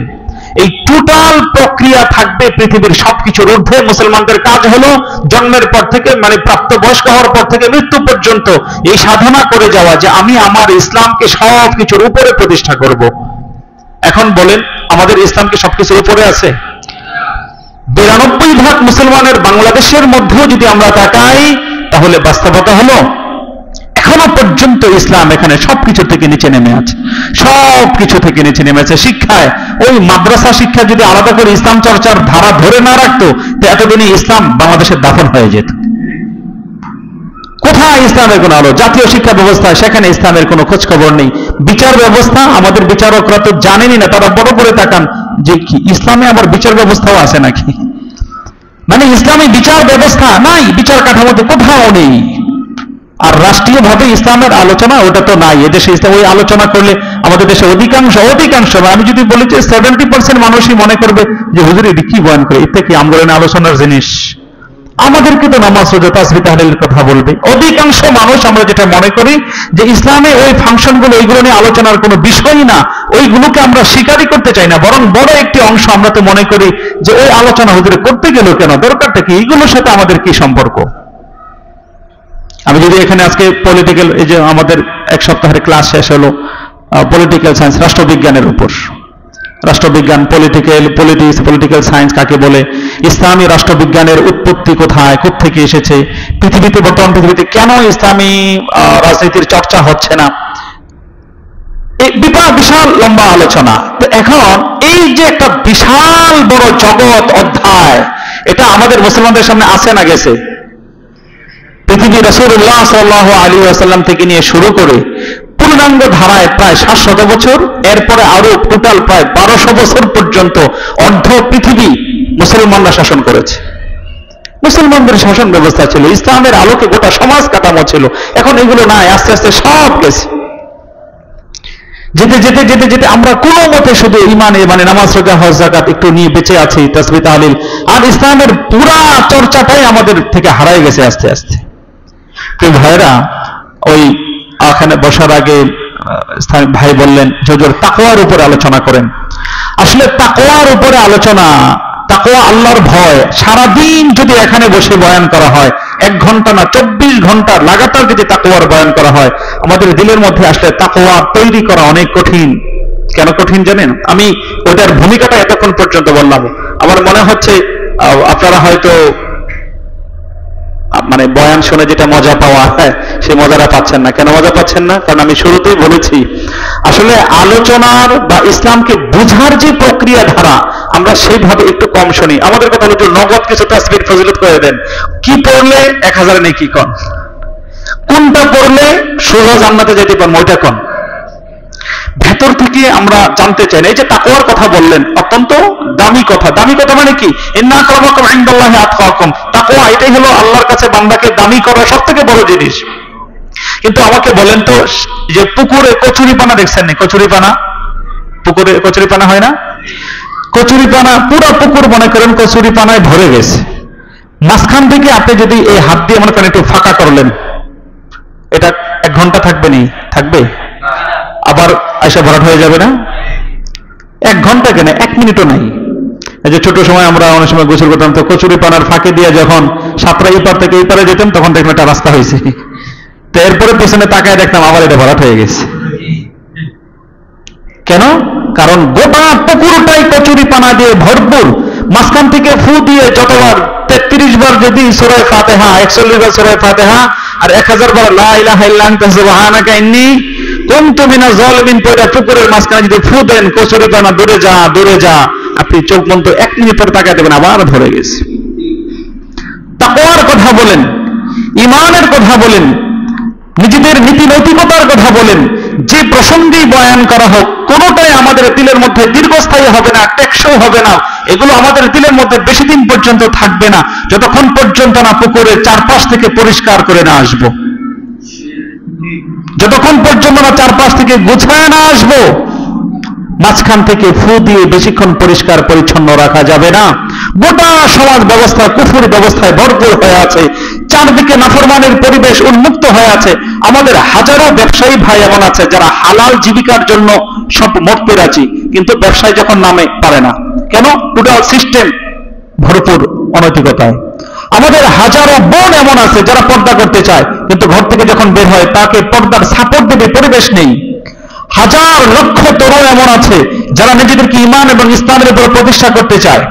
এই টোটাল প্রক্রিয়া থাকবে পৃথিবীর সবকিছুর ঊর্ধ্বে। মুসলমানদের কাজ হলো জন্মের পর থেকে মানে প্রাপ্তবয়স্ক হওয়ার পর থেকে মৃত্যু পর্যন্ত এই সাধনা করে যাওয়া যে আমি আমার ইসলামকে সবকিছুর উপরে প্রতিষ্ঠা করব। এখন বলেন আমাদের ইসলামকে সবকিছুর উপরে আছে? 92% মুসলমানের বাংলাদেশের মধ্যেও যদি আমরা তাকাই, তাহলে বাস্তবতা হলো এখনো পর্যন্ত ইসলাম এখানে সবকিছু থেকে নিচে নেমে আছে, সবকিছু থেকে নিচে নেমে আছে। শিক্ষায় ওই মাদ্রাসা শিক্ষা যদি আলাদা করে ইসলাম চর্চার ধারা ধরে না রাখতো, তো এতদিনে ইসলাম বাংলাদেশের দাফন হয়ে যেত। কোথায় ইসলামের কোন আলো? জাতীয় শিক্ষা ব্যবস্থা, সেখানে ইসলামের কোনো খোঁজ খবর নেই। বিচার ব্যবস্থা, আমাদের বিচারকরা তো জানেনই না, তারা বড় করে তাকান যে কি ইসলামে আবার বিচার ব্যবস্থাও আছে নাকি, মানে ইসলামী বিচার ব্যবস্থা নাই, বিচার কাঠামোতে কোথাও নেই। আর রাষ্ট্রীয়ভাবে ইসলামের আলোচনা ওটা তো নাই এদেশে। ইসলাম ওই আলোচনা করলে আমাদের দেশে অধিকাংশ আমি যদি বলি যে 70% মানুষই মনে করবে যে হুজুর এটি কি বয়ান করে, এটা কি আমগরের আলোচনার জিনিস, আমাদেরকে তো নামাজ রোজা তাসবিহ তাহলিলের কথা বলবে। অধিকাংশ মানুষ আমরা যেটা মনে করি যে ইসলামে ওই ফাংশনগুলো, ওইগুলো নিয়ে আলোচনার কোনো বিষয়ই না, ওইগুলোকে আমরা স্বীকারই করতে চাই না, বরং বড় একটি অংশ আমরা তো মনে করি যে ওই আলোচনা হুজুরে করতে গেল কেন, দরকারটা কি, এইগুলোর সাথে আমাদের কি সম্পর্ক। আমি যদি এখানে আজকে পলিটিক্যাল, এই যে আমাদের এক সপ্তাহের ক্লাস শেষ হলো পলিটিক্যাল সায়েন্স, রাষ্ট্রবিজ্ঞানের উপর, রাষ্ট্রবিজ্ঞান, পলিটিক্যাল সায়েন্স কাকে বলে, ইসলামী রাষ্ট্রবিজ্ঞানের উৎপত্তি কোথায়, কোত্থেকে এসেছে, পৃথিবীতে, বর্তমান পৃথিবীতে কেন ইসলামী রাজনীতির চর্চা হচ্ছে না, বিশাল লম্বা আলোচনা। তো এখন এই যে একটা বিশাল বড় জগৎ অধ্যায়, এটা আমাদের মুসলমানদের সামনে আছে না গেছে? পৃথিবী রাসূলুল্লাহ সাল্লাল্লাহু আলাইহি ওয়াসাল্লাম থেকে নিয়ে শুরু করে পূর্ণাঙ্গ ধারায় প্রায় 700 বছর, এরপরে আরো টোটাল প্রায় 1200 বছর পর্যন্ত অর্ধ পৃথিবী মুসলমানরা শাসন করেছে। মুসলমানদের শাসন ব্যবস্থা ছিল, ইসলামের আলোকে গোটা সমাজ কাঠামো ছিল। এখন এগুলো নাই, আস্তে আস্তে সব গেছে। যেতে যেতে যেতে যেতে আমরা কোনো মতে শুধু ইমানে, মানে নামাজ, রোজা, হজ, যাকাত একটু নিয়ে বেঁচে আছি, তাসবিহ তাহলিল, আর ইসলামের পুরা চর্চাটাই আমাদের থেকে হারাই গেছে আস্তে আস্তে। প্রিয় ভাইরা, ওই এখানে বসার আগে ভাই বললেন হুজুর তাকওয়ার উপরে আলোচনা করেন। আসলে তাকওয়ার উপরে আলোচনা, তাকওয়া আল্লাহর ভয়, সারাদিন যদি এখানে বসে বয়ান করা হয়, 1 ঘন্টা না 24 ঘন্টা লাগাতার যদি তাকওয়ার বয়ান করা হয়, আমাদের দিলের মধ্যে আসলে তাকওয়া তৈরি করা অনেক কঠিন। কেন কঠিন জানেন? আমি ওটার ভূমিকাটা এতক্ষণ পর্যন্ত বললাম। আমার মনে হচ্ছে আপনারা হয়তো মানে বয়ান শুনে যেটা মজা পাওয়া হয় সেই মজাটা পাচ্ছেন না। কেন মজা পাচ্ছেন না? কারণ আমি শুরুতেই বলেছি, আসলে আলোচনার বা ইসলামকে বুঝার যে প্রক্রিয়া ধারা, আমরা সেইভাবে একটু কম শুনি। আমাদের কথা হলো নগদ কিছু তাসবিহ ফজিলত করে দেন, কি পড়লে 1000 নেকি কন, কোনটা পড়লে সোজা জান্নাতে যেতে পারবো ওইটা কন। ভেতর থেকে আমরা জানতে চাই না। এই যে তাকওয়ার কথা বললেন, অত্যন্ত দামি কথা। দামি কথা মানে কি? ইন্না আক্রামাকুম ইনদাল্লাহি আতকাকুম। তাকওয়া এটাই হলো আল্লাহর কাছে বান্দাকে দামি করা সবথেকে বড় জিনিস। কিন্তু আমাকে বলেন তো, যে পুকুরে কচুরিপানা দেখছেন না? কচুরিপানা, পুকুরে কচুরিপানা হয় না? কচুরিপানা পুরো পুকুর মনে করেন কচুরিপানায় ভরে গেছে। মাঝখান থেকে আপনি যদি এই হাত দিয়ে মনে করেন একটু ফাঁকা করলেন, এটা 1 ঘন্টা থাকবে নি? থাকবে? আবার আয়সা ভরাট হয়ে যাবে না? 1 ঘন্টা কেন, 1 মিনিটও নাই। এই যে ছোট সময় আমরা অনেক সময় গোসল করতাম, তো কচুরিপানার ফাঁকে দিয়ে যখন সাতরা এই পার থেকে এই পারে যেতাম, তখন দেখলাম একটা রাস্তা হয়েছে। তো এরপরে পেছনে তাকায় দেখতাম আবার এটা ভরাট হয়ে গেছে। কেন? কারণ গোটা পুকুরটাই কচুরিপানা দিয়ে ভরপুর। মাঝখান থেকে ফু দিয়ে যতবার 33 বার যদি সূরা ফাতিহা, 41 বার সূরা ফাতিহা, আর 1000 বার লা ইলাহা ইল্লা আনতা সুবহানাকা ইন্নী কুনতু মিনাজ জালিমিন পড়ে পুকুরের মাঝখানে যদি ফু দেন, কচুরিপানা দূরে যা দূরে যা, আপনি চোখ বন্ধ 1 মিনিট পরে তাকায় দেবেন আবার ধরে গেছে। তাকওয়ার কথা বলেন, ঈমানের কথা বলেন, নিজেদের নীতি নৈতিকতার কথা বলেন, যে প্রসঙ্গেই বয়ান করা হোক, কোনোটাই আমাদের দিলের মধ্যে দীর্ঘস্থায়ী হবে না, টেকসই হবে না। এগুলো আমাদের দিলের মধ্যে বেশি দিন পর্যন্ত থাকবে না, যতক্ষণ পর্যন্ত না পুকুরের চারপাশ থেকে পরিষ্কার করে না আসবো, যতক্ষণ পর্যন্ত না চারপাশ থেকে গুছায় না আসবো। মাঝখান থেকে ফু দিয়ে বেশিক্ষণ পরিষ্কার পরিচ্ছন্ন রাখা যাবে না। গোটা সমাজ ব্যবস্থা কুফর ব্যবস্থায় ভরপুর হয়ে আছে, চারদিকে নাফরমানের পরিবেশ উন্মুক্ত হয়ে আছে। আমাদের হাজারো ব্যবসায়ী ভাই এমন আছে যারা হালাল জীবিকার জন্য সব মরতে রাজি, কিন্তু ব্যবসায় যখন নামে পারে না। কেন? টোটাল সিস্টেম ভরপুর অনৈতিকতায়। আমাদের হাজারো বোন এমন আছে যারা পর্দা করতে চায়, কিন্তু ঘর থেকে যখন বের হয় তাকে পর্দার সাপোর্ট দেবে পরিবেশ নেই। হাজার লক্ষ তরুণ এমন আছে যারা নিজেদেরকে ঈমান এবং ইসলামের উপর প্রতিষ্ঠা করতে চায়,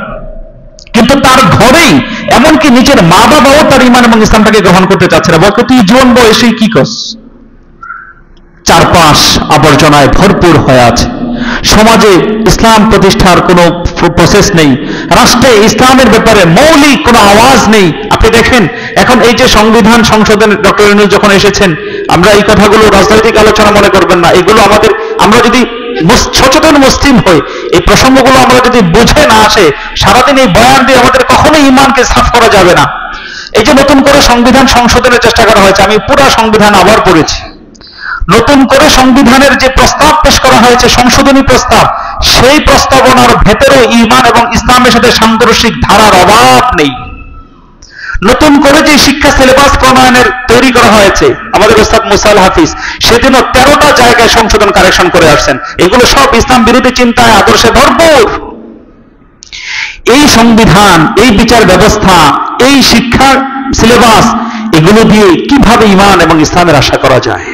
কিন্তু তার ঘরেই এমনকি নিজের মা বাবাও তার ঈমান এবং ইসলামটাকে গ্রহণ করতে চাচ্ছে না। বলতে তুই জীবন বয়সে কি করস? চারপাশ আবর্জনায় ভরপুর হয়ে আছে। সমাজে ইসলাম প্রতিষ্ঠার কোনো প্রসেস নেই, রাষ্ট্রে ইসলামের ব্যাপারে মৌলিক কোনো আওয়াজ নেই। আপনি দেখেন এখন এই যে সংবিধান সংশোধন ডক্টর ইউনূস যখন এসেছেন, আমরা এই কথাগুলো রাজনৈতিক আলোচনা মনে করবেন না, এগুলো আমাদের, আমরা যদি সচেতন মুসলিম হই, এই প্রসঙ্গগুলো আমরা যদি বুঝে না আসে, সারাদিন এই বয়ান দিয়ে আমাদের কখনোই ঈমানকে সাফ করা যাবে না। এই যে নতুন করে সংবিধান সংশোধনের চেষ্টা করা হয়েছে, আমি পুরো সংবিধান আবার পড়েছি। নতুন করে সংবিধানের যে প্রস্তাব পেশ করা হয়েছে, সংশোধনী প্রস্তাব, সেই প্রস্তাবনার ভেতরে ঈমান এবং ইসলামের সাথে সাংঘর্ষিক ধারার অভাব নেই। নতুন করে যে শিক্ষা সিলেবাস প্রণয়নের তৈরি করা হয়েছে আমাদের ওস্তাদ মুসা আল হাফিজ, সেদিনও 13টা জায়গায় সংশোধন কারেকশন করে আসছেন। এগুলো সব ইসলাম বিরোধী চিন্তায় আদর্শে ভরপুর। এই সংবিধান, এই বিচার ব্যবস্থা, এই শিক্ষার সিলেবাস, এগুলো দিয়ে কিভাবে ঈমান এবং ইসলামের আশা করা যায়,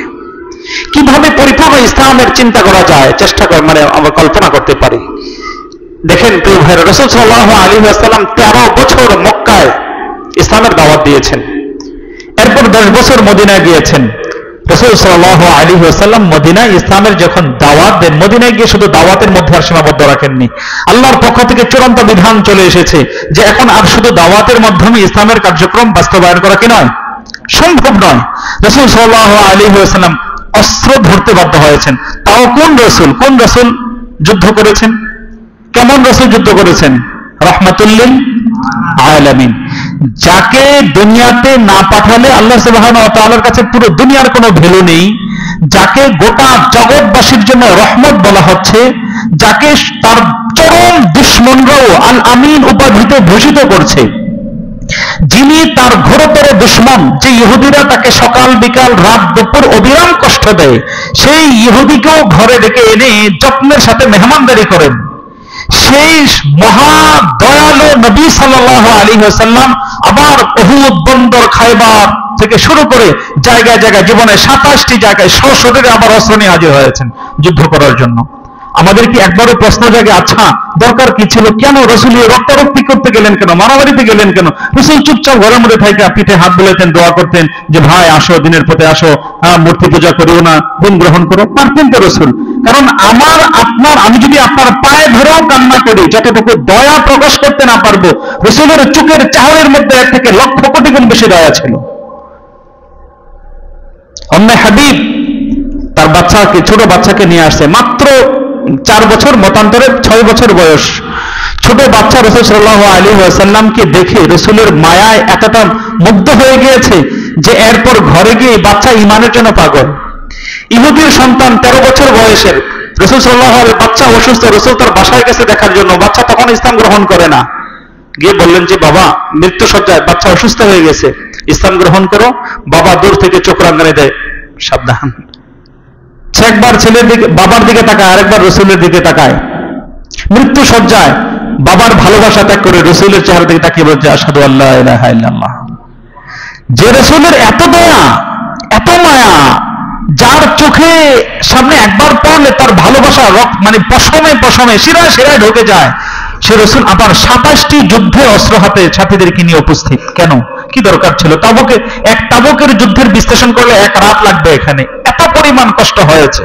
কিভাবে পরিপূর্ণ ইসলামের চিন্তা করা যায়, চেষ্টা করে মানে আমরা কল্পনা করতে পারি। দেখেন প্রিয় ভাইরা, রাসূল সাল্লাল্লাহু আলাইহি ওয়াসাল্লাম 13 বছর মক্কায় ইসলামের দাওয়াত দিয়েছেন। এরপর 10 বছর মদিনায় গিয়েছেন। রাসূল সাল্লাল্লাহু আলাইহি ওয়াসাল্লাম মদিনায় ইসলামের যখন দাওয়াত দেন, মদিনায় গিয়ে শুধু দাওয়াতের মধ্যে আর সীমাবদ্ধ রাখেননি। আল্লাহর পক্ষ থেকে চূড়ান্ত বিধান চলে এসেছে যে এখন আর শুধু দাওয়াতের মাধ্যমে ইসলামের কার্যক্রম বাস্তবায়ন করা কি নয়, সম্ভব নয়। রাসূল সাল্লাল্লাহু আলাইহি ওয়াসাল্লাম অস্ত্র ধরতে বাধ্য হয়েছেন। তাও কোন রাসূল যুদ্ধ করেছেন? কেমন রাসূল যুদ্ধ করেছেন? রাহমাতুল লিল আলামিন। যাকে দুনিয়াতে না পাঠালে আল্লাহ সুবহানাহু ওয়া তাআলার কাছে পুরো দুনিয়ার কোনো ভ্যালু নেই, যাকে গোটা জগৎবাসীর জন্য রহমত বলা হচ্ছে, যাকে তার চরম দুশমনরাও আল আমিন উপাধিতে ভূষিত করছে, যিনি তার ঘোরতর দুশমন, যে ইহুদিরা তাকে সকাল বিকাল রাত দুপুর অবিরাম কষ্ট দেয়, সেই ইহুদিকেও ঘরে ডেকে এনে যত্নের সাথে মেহমানদারি করেন, সেই মহা দয়ালু নবী সাল্লাল্লাহু আলাইহি ওয়াসাল্লাম আবার উহুদ, বন্দর, খায়বার থেকে শুরু করে জায়গায় জায়গায় জীবনে 27টি জায়গায় সশরীরে আবার অস্ত্র নিয়ে হাজির হয়েছেন যুদ্ধ করার জন্য। আমাদের কি একবারও প্রশ্ন জাগে, আচ্ছা দরকার কি ছিল, কেন রাসূল রক্তারক্তি করতে গেলেন, কেন মারামারিতে গেলেন, কেন? রাসূল চুপচাপ ঘরের মধ্যে থেকে পিঠে হাত বুলাতেন, দোয়া করতেন যে ভাই আসো, দিনের পথে আসো, মূর্তি পূজা করিও না, দিন গ্রহণ করো। পারতেন তো রাসূল, কারণ আমি যদি আপনার পায়ে ধরেও কান্না করি, যতটুকু দয়া প্রকাশ করতে না পারবো, রাসূলের চোখের চাহনির মধ্যে এর থেকে লক্ষ কোটি গুণ বেশি দয়া ছিল। অন্য হাবিব তার বাচ্চাকে, ছোট বাচ্চাকে নিয়ে আসছে, মাত্র 4 বছর, মতান্তরে 6 বছর বয়স ছোট বাচ্চা রাসূল সাল্লাল্লাহু আলাইহি ওয়াসাল্লামকে দেখে রাসূলের মায়ায় এতটা মুগ্ধ হয়ে গিয়েছে যে এরপর ঘরে গিয়ে বাচ্চা ঈমানের জন্য পাগল। ইহুদির সন্তান 13 বছর বয়সের, রাসূল সাল্লাল্লাহু আলাইহি, বাচ্চা অসুস্থ, রাসূল তার বাসায় গেছে দেখার জন্য, বাচ্চা তখন ইসলাম গ্রহণ করে না। গিয়ে বললেন যে বাবা মৃত্যু সজ্জায়, বাচ্চা অসুস্থ হয়ে গেছে, ইসলাম গ্রহণ করো। বাবা দূর থেকে চোখ রাঙানি দেয়, সাবধান। একবার ছেলের দিকে, বাবার দিকে তাকায়, আরেকবার রাসূলের দিকে তাকায়। মৃত্যু সজ্জায় বাবার ভালোবাসা ত্যাগ করে রাসূলের চেহারা দিকে তাকিয়ে বলছে আশহাদু আল্লা ইলাহা ইল্লাল্লাহ। যে রাসূলের এত দয়া, এত মায়া, যার চোখে সামনে একবার পড়লে তার ভালোবাসা মানে পশমে পশমে শিরায় শিরায় ঢুকে যায়, সে রাসূল আবার 27টি যুদ্ধে অস্ত্র হাতে সাথীদেরকে নিয়ে উপস্থিত। কেন? কি দরকার ছিল? তাবুকের যুদ্ধের বিশ্লেষণ করলে 1 রাত লাগবে। এখানে এত পরিমাণ কষ্ট হয়েছে,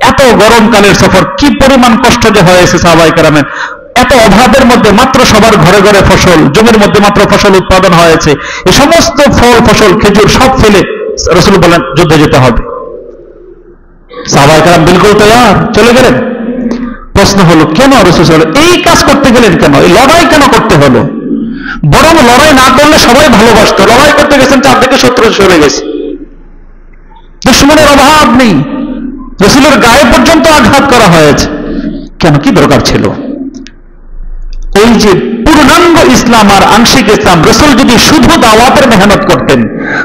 এত গরমকালের সফর, কি পরিমাণ কষ্ট যে হয়েছে সাহাবায়ে কেরামের। এত অভাবের মধ্যে মাত্র সবার ঘরে ঘরে ফসল, জমির মধ্যে মাত্র ফসল উৎপাদন হয়েছে, এই সমস্ত ফল, ফসল, খেজুর সব ফেলে রাসূল বলেন যুদ্ধে যেতে হবে। সাহাবায়ে কেরাম বিলকুল তৈয়ার, চলে গেলেন। প্রশ্ন হলো কেন রাসূল এই কাজ করতে গেলেন, কেন এই লড়াই কেন করতে হলো? বরং লড়াই না করলে সবাই ভালোবাসতো, লড়াই করতে গেছেন, চারদিকে শত্রু সরে গেছে, দুশমনের অভাব নেই, রাসূলের গায়ে পর্যন্ত আঘাত করা হয়েছে। কেন? কি দরকার ছিল? ওই যে পূর্ণাঙ্গ ইসলাম আর আংশিক ইসলাম, রাসূল যদি শুধু দাওয়াতের মেহনত করতেন,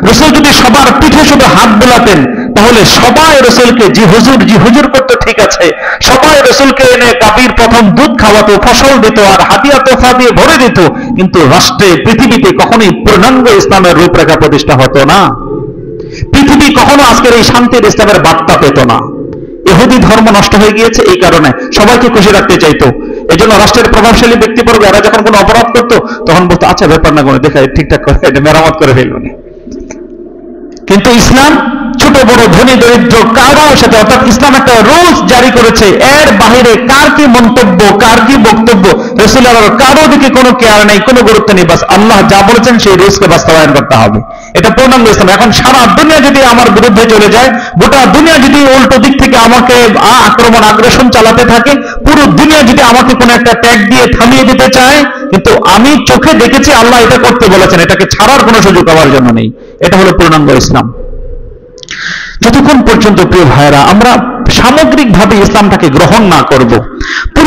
রাসূল যদি সবার পিঠে শুধু হাত বোলাতেন, তাহলে সবাই রাসূলকে জি হুজুর করতে ঠিক আছে, সবাই রাসূলকে এনে গাভীর প্রথম দুধ খাওয়াতো, ফসল দিত, আর হাদিয়া তোফা দিয়ে ভরে দিত, কিন্তু রাষ্ট্রে, পৃথিবীতে কখনোই পূর্ণাঙ্গ ইসলামের রূপরেখা প্রতিষ্ঠা হতো না। পৃথিবী কখনো আজকের এই শান্তির ইসলামের বার্তা পেত না। ইহুদি ধর্ম নষ্ট হয়ে গিয়েছে এই কারণে, সবাইকে খুশি রাখতে চাইতো। এই জন্য রাষ্ট্রের প্রভাবশালী ব্যক্তিবর্গ এরা যখন কোনো অপরাধ করতো, তখন বলতো আচ্ছা ব্যাপার না, কোনো দেখা ঠিকঠাক করে এটা মেরামত করে ফেলবনি। কিন্তু ইসলাম ছোট বড়, ধনী দরিদ্র, কারো সাথে, অর্থাৎ ইসলাম একটা রুলস জারি করেছে, এর বাহিরে কার কি মন্তব্য, কার কি বক্তব্য, রাসূলের কারো দিকে কোনো কেয়ার নেই, কোনো গুরুত্ব নেই। বাস আল্লাহ যা বলেছেন সেই রুলসকে বাস্তবায়ন করতে হবে, এটা পূর্ণাঙ্গ ইসলাম। এখন সারা দুনিয়া যদি আমার বিরুদ্ধে চলে যায়, গোটা দুনিয়া যদি উল্টো দিক থেকে আমাকে আক্রমণ, আগ্রাসন চালাতে থাকে, পুরো দুনিয়া যদি আমাকে কোনো একটা ট্যাগ দিয়ে থামিয়ে দিতে চায়, কিন্তু আমি চোখে দেখেছি আল্লাহ এটা করতে বলেছেন, এটাকে ছাড়ার কোনো সুযোগ আমার জন্য নেই। এটা হলো পূর্ণাঙ্গ ইসলাম। যতক্ষণ পর্যন্ত প্রিয় ভাইরা আমরা সামগ্রিকভাবে ইসলামটাকে গ্রহণ না করব,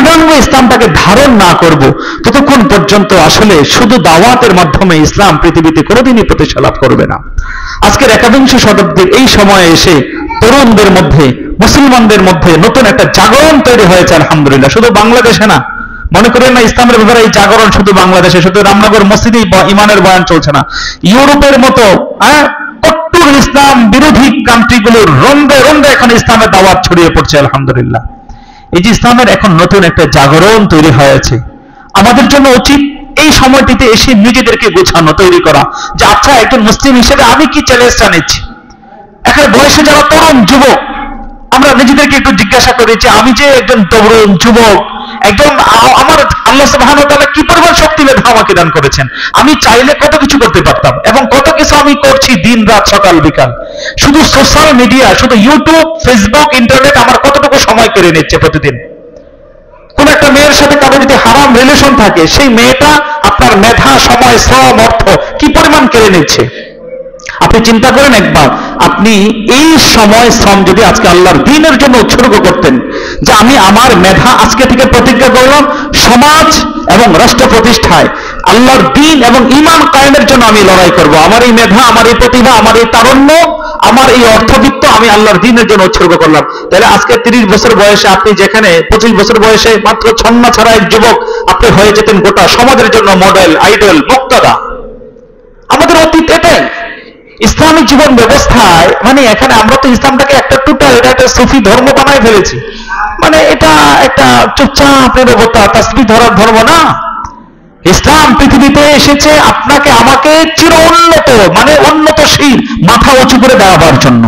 পূর্ণাঙ্গ ইসলামটাকে ধারণ না করব, ততক্ষণ পর্যন্ত আসলে শুধু দাওয়াতের মাধ্যমে ইসলাম পৃথিবীতে কোনোদিনই প্রতিষ্ঠা লাভ করবে না। আজকের একাবিংশ শতাব্দীর এই সময়ে এসে তরুণদের মধ্যে, মুসলমানদের মধ্যে নতুন একটা জাগরণ তৈরি হয়েছে আলহামদুলিল্লাহ। শুধু বাংলাদেশে না, মনে করেন না ইসলামের ব্যাপারে এই জাগরণ শুধু বাংলাদেশে, শুধু রামনগর মসজিদেই ইমানের বয়ান চলছে না। ইউরোপের মতো কট্টর ইসলাম বিরোধী কান্ট্রিগুলোর রন্ধে রন্ধে এখন ইসলামের দাওয়াত ছড়িয়ে পড়ছে আলহামদুলিল্লাহ। এই যে ইসলামের এখন নতুন একটা জাগরণ তৈরি হয়েছে, আমাদের জন্য উচিত এই সময়টিতে এসে নিজেদেরকে গোছানো, তৈরি করা যে আচ্ছা একজন মুসলিম হিসেবে আমি কি চ্যালেঞ্জটা নিচ্ছি। এখন বয়সে যারা তরুণ যুবক, আমরা নিজেদেরকে একটু জিজ্ঞাসা করি যে আমি যে একজন তরুণ যুবক, একজন আমার আল্লাহ সুবহানাহু ওয়া তাআলা কি পরিমাণ শক্তি মেধা আমাকে দান করেছেন, আমি চাইলে কত কিছু করতে পারতাম, এবং কত কিছু আমি করছি দিন রাত সকাল বিকাল। শুধু সোশ্যাল মিডিয়া, শুধু ইউটিউব, ফেসবুক, ইন্টারনেট আমার কতটুকু সময় কেড়ে নিচ্ছে প্রতিদিন। কোন একটা মেয়ের সাথে কারো যদি হারাম রিলেশন থাকে, সেই মেয়েটা আপনার মেধা, সময়, শ্রম, অর্থ কি পরিমাণ কেড়ে নিচ্ছে। আপনি চিন্তা করেন একবার, আপনি এই সময় শ্রম যদি আজকে আল্লাহর দ্বীনের জন্য উৎসর্গ করতেন, যে আমি আমার মেধা আজকে থেকে প্রতিজ্ঞা করলাম সমাজ এবং রাষ্ট্র প্রতিষ্ঠায় আল্লাহর দ্বীন এবং ঈমান কায়েমের জন্য আমি লড়াই করব, আমার এই মেধা, আমার এই প্রতিভা, আমার এই তারুণ্য, আমার এই অর্থবিত্ত আমি আল্লাহর দ্বীনের জন্য উৎসর্গ করলাম। তাহলে আজকে 30 বছর বয়সে আপনি যেখানে 25 বছর বয়সে মাত্র ছন্না ছাড়া এক যুবক, আপনি হয়ে যেতেন গোটা সমাজের জন্য মডেল, আইডল, মুক্তাদা। আমাদের অতীত এটাই। ইসলামিক জীবন ব্যবস্থায় মানে এখানে আমরা তো ইসলামটাকে একটা টোটাল, এটা একটা সুফি ধর্ম বানায় ফেলেছি। মানে এটা একটা চুপচাপ নিরবতা, তাসবিহ ধরার ধর্ম না। ইসলাম পৃথিবীতে এসেছে আপনাকে আমাকে চির উন্নত, মানে উন্নতশীল, মাথা উঁচু করে দেওয়ার জন্য।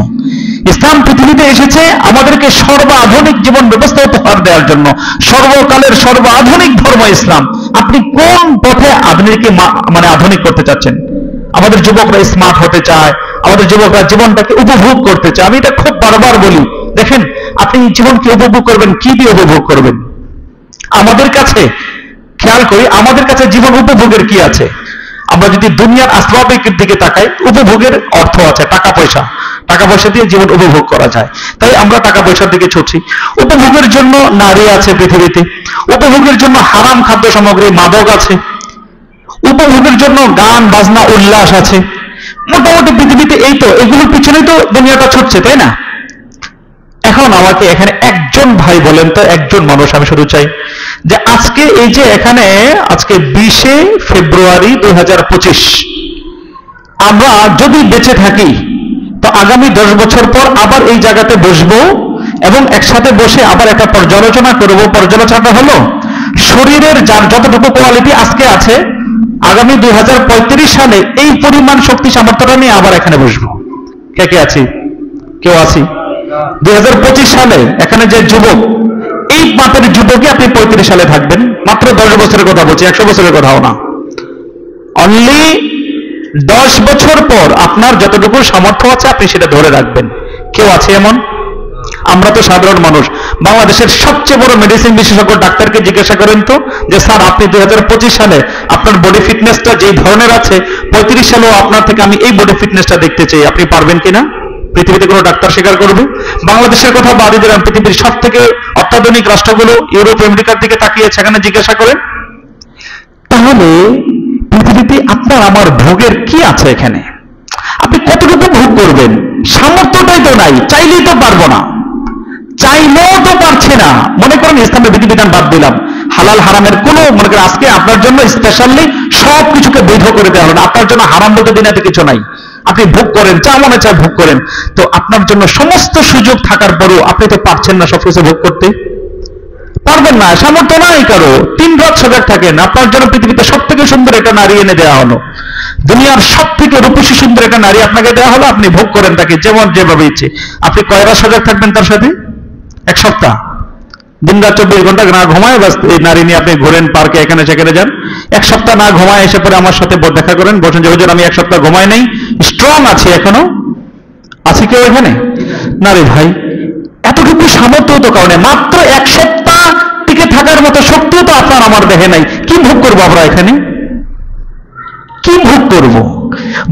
ইসলাম পৃথিবীতে এসেছে আমাদেরকে সর্বাধুনিক জীবন ব্যবস্থা উপহার দেওয়ার জন্য। সর্বকালের সর্বাধুনিক ধর্ম ইসলাম। আপনি কোন পথে আধুনিককে মানে আধুনিক করতে চাচ্ছেন? আমাদের যুবকরা স্মার্ট হতে চায়, আমাদের যুবকরা জীবনটাকে উপভোগ করতে চায়। আমি এটা খুব বারবার বলি, দেখেন আপনি জীবনকে উপভোগ করবেন, কি দিয়ে উপভোগ করবেন? আমাদের কাছে খেয়াল করি, আমাদের কাছে জীবন উপভোগের কি আছে? আমরা যদি দুনিয়ার আসবাবের দিকে তাকাই, উপভোগের অর্থ আছে টাকা পয়সা। টাকা পয়সা দিয়ে জীবন উপভোগ করা যায়, তাই আমরা টাকা পয়সার দিকে ছুটছি। উপভোগের জন্য নারী আছে পৃথিবীতে, উপভোগের জন্য হারাম খাদ্য সামগ্রী, মাদক আছে, উপভোগের জন্য গান বাজনা উল্লাস আছে। মোটামুটি পৃথিবীতে এই তো, এগুলোর পিছনেই তো দুনিয়াটা ছুটছে, তাই না? এখন আমাকে এখানে একজন ভাই বলেন তো, একজন মানুষ আমি শুধু চাই যে আজকে এই যে এখানে আজকে 20শে ফেব্রুয়ারি 2025, আমরা যদি বেঁচে থাকি তো আগামী 10 বছর পর আবার এই জায়গাতে বসবো এবং একসাথে বসে আবার একটা পর্যালোচনা করব। পর্যালোচনাটা হলো শরীরের যার যতটুকু কোয়ালিটি আজকে আছে, আগামী 2035 সালে এই পরিমাণ শক্তি সামর্থ্যটা নিয়ে আবার এখানে বসবো। কে কে আছি? কেউ আছি? 2025 সালে এখানে যে যুবক, এই মাপের যুবকই আপনি 35 সালে থাকবেন। মাত্র 10 বছরের কথা বলছি, 100 বছরের কথাও না। অনলি 10 বছর পর আপনার যতটুকু সামর্থ্য আছে আপনি সেটা ধরে রাখবেন। কেউ আছে এমন? আমরা তো সাধারণ মানুষ। বাংলাদেশের সবচেয়ে বড় মেডিসিন বিশেষজ্ঞ ডাক্তারকে জিজ্ঞাসা করেন তো যে স্যার আপনি 2025 সালে আপনার বডি ফিটনেসটা যেই ধরনের আছে, 35 সালেও আপনার থেকে আমি এই বডি ফিটনেসটা দেখতে চাই, আপনি পারবেন কিনা? পৃথিবীতে কোনো ডাক্তার স্বীকার করবে? বাংলাদেশের কথা বাদই দিলাম, পৃথিবীর সব থেকে অত্যাধুনিক রাষ্ট্রগুলো ইউরোপ আমেরিকার দিকে তাকিয়ে সেখানে জিজ্ঞাসা করেন। তাহলে পৃথিবীতে আপনার আমার ভোগের কি আছে? এখানে আপনি কতটুকু ভোগ করবেন? সামর্থ্যটাই তো নাই, চাইলেই তো পারবো না, চাইলেও তো পারছে না। মনে করেন ইসলামের বিধিবিধান বাদ দিলাম, হালাল হারামের কোনো, মনে করেন আজকে আপনার জন্য স্পেশালি সব কিছুকে বৈধ করে দেওয়া হলো, আপনার জন্য হারাম বলতে দিনাতে কিছু নাই, আপনি ভোগ করেন, যা মনে চায় ভোগ করেন। তো আপনার জন্য সমস্ত সুযোগ থাকার পরও আপনি তো পারছেন না সবকিছু ভোগ করতে, পারবেন না, সামর্থ্য নাই কারো। 3 রাত সজাগ থাকেন, আপনার জন্য পৃথিবীতে সব থেকে সুন্দর একটা নারী এনে দেওয়া হলো, দুনিয়ার সব থেকে রূপসী সুন্দর একটা নারী আপনাকে দেওয়া হলো, আপনি ভোগ করেন তাকে যেমন যেভাবে ইচ্ছে। আপনি কয় রাত সজাগ থাকবেন তার সাথে? 1 সপ্তাহ। দিন রাত 24 ঘন্টা না ঘুমায় বাস এই নারী নিয়ে আপনি ঘোরেন, পার্কে এখানে সেখানে যান। 1 সপ্তাহ না ঘুমায় এসে পরে আমার সাথে দেখা করেন, বলছেন যে হুজুর আমি 1 সপ্তাহ ঘুমাই নাই, স্ট্রং আছি এখনো। আছে কেউ এখানে? না রে ভাই, এতটুকু সামর্থ্য তো কারণে মাত্র 1 সপ্তাহ টিকে থাকার মতো শক্তিও তো আপনার আমার দেহে নাই। কি ভোগ করবো আমরা এখানে? কি ভোগ করবো?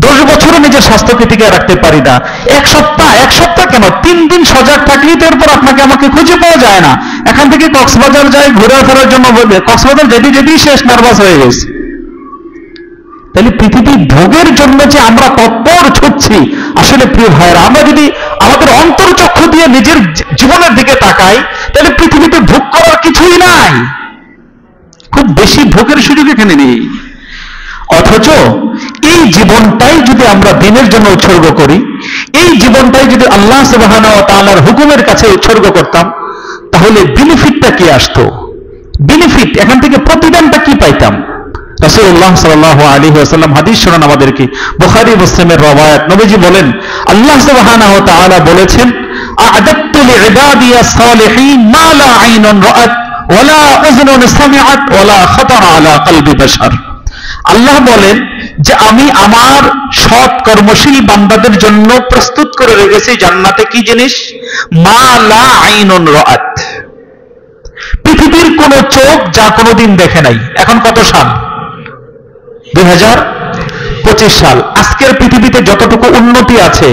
10 বছরও নিজের স্বাস্থ্যকে টিকে রাখতে পারি না। 1 সপ্তাহ কেন, 3 দিন সজাগ থাকলেই তো এরপর আপনাকে আমাকে খুঁজে পাওয়া যায় না। এখান থেকে কক্সবাজার যায় ঘোরা ফেরার জন্য, বলবে কক্সবাজার যেতেই শেষ নার্ভাস হয়ে গেছে। তাহলে পৃথিবীর ভোগের জন্য যে আমরা তৎপর ছুটছি, আসলে প্রিয় ভাইয়েরা, আমরা যদি আমাদের অন্তর্চক্ষু দিয়ে নিজের জীবনের দিকে তাকাই, তাহলে পৃথিবীতে ভোগ করার কিছুই নাই, খুব বেশি ভোগের সুযোগ এখানে নেই। অথচ এই জীবনটাই যদি আমরা দিনের জন্য উৎসর্গ করি, এই জীবনটাই যদি আল্লাহ সুবহানাহু ওয়া তাআলার হুকুমের কাছে উৎসর্গ করতাম, তাহলে বেনিফিটটা কি আসতো? বেনিফিট, এখান থেকে প্রতিদানটা কি পাইতাম? রাসূলুল্লাহ সাল্লাল্লাহু আলাইহি ওয়াসাল্লাম হাদিস শোনান আমাদেরকে, বুখারী মুসলিমের রওয়ায়াত। নবীজি বলেন, আল্লাহ সুবহানাহু ওয়া তাআলা বলেছেন, আ'দাততু লিইবাদিয়াস সালিহিন মা লা আইনুন রাআত ওয়া লা উযনুন সামিআত ওয়া লা খাতারা আলা কলবি বাশার। আল্লাহ বলেন যে আমি আমার সৎ কর্মশীল বান্দাদের জন্য প্রস্তুত করে রেখেছি জান্নাতে কি জিনিস? মা লা আইনুন রাআত, পৃথিবীর কোন চোখ যা কোনোদিন দেখে নাই। এখন কত সাল? 2025 সাল। আজকের পৃথিবীতে যতটুকু উন্নতি আছে,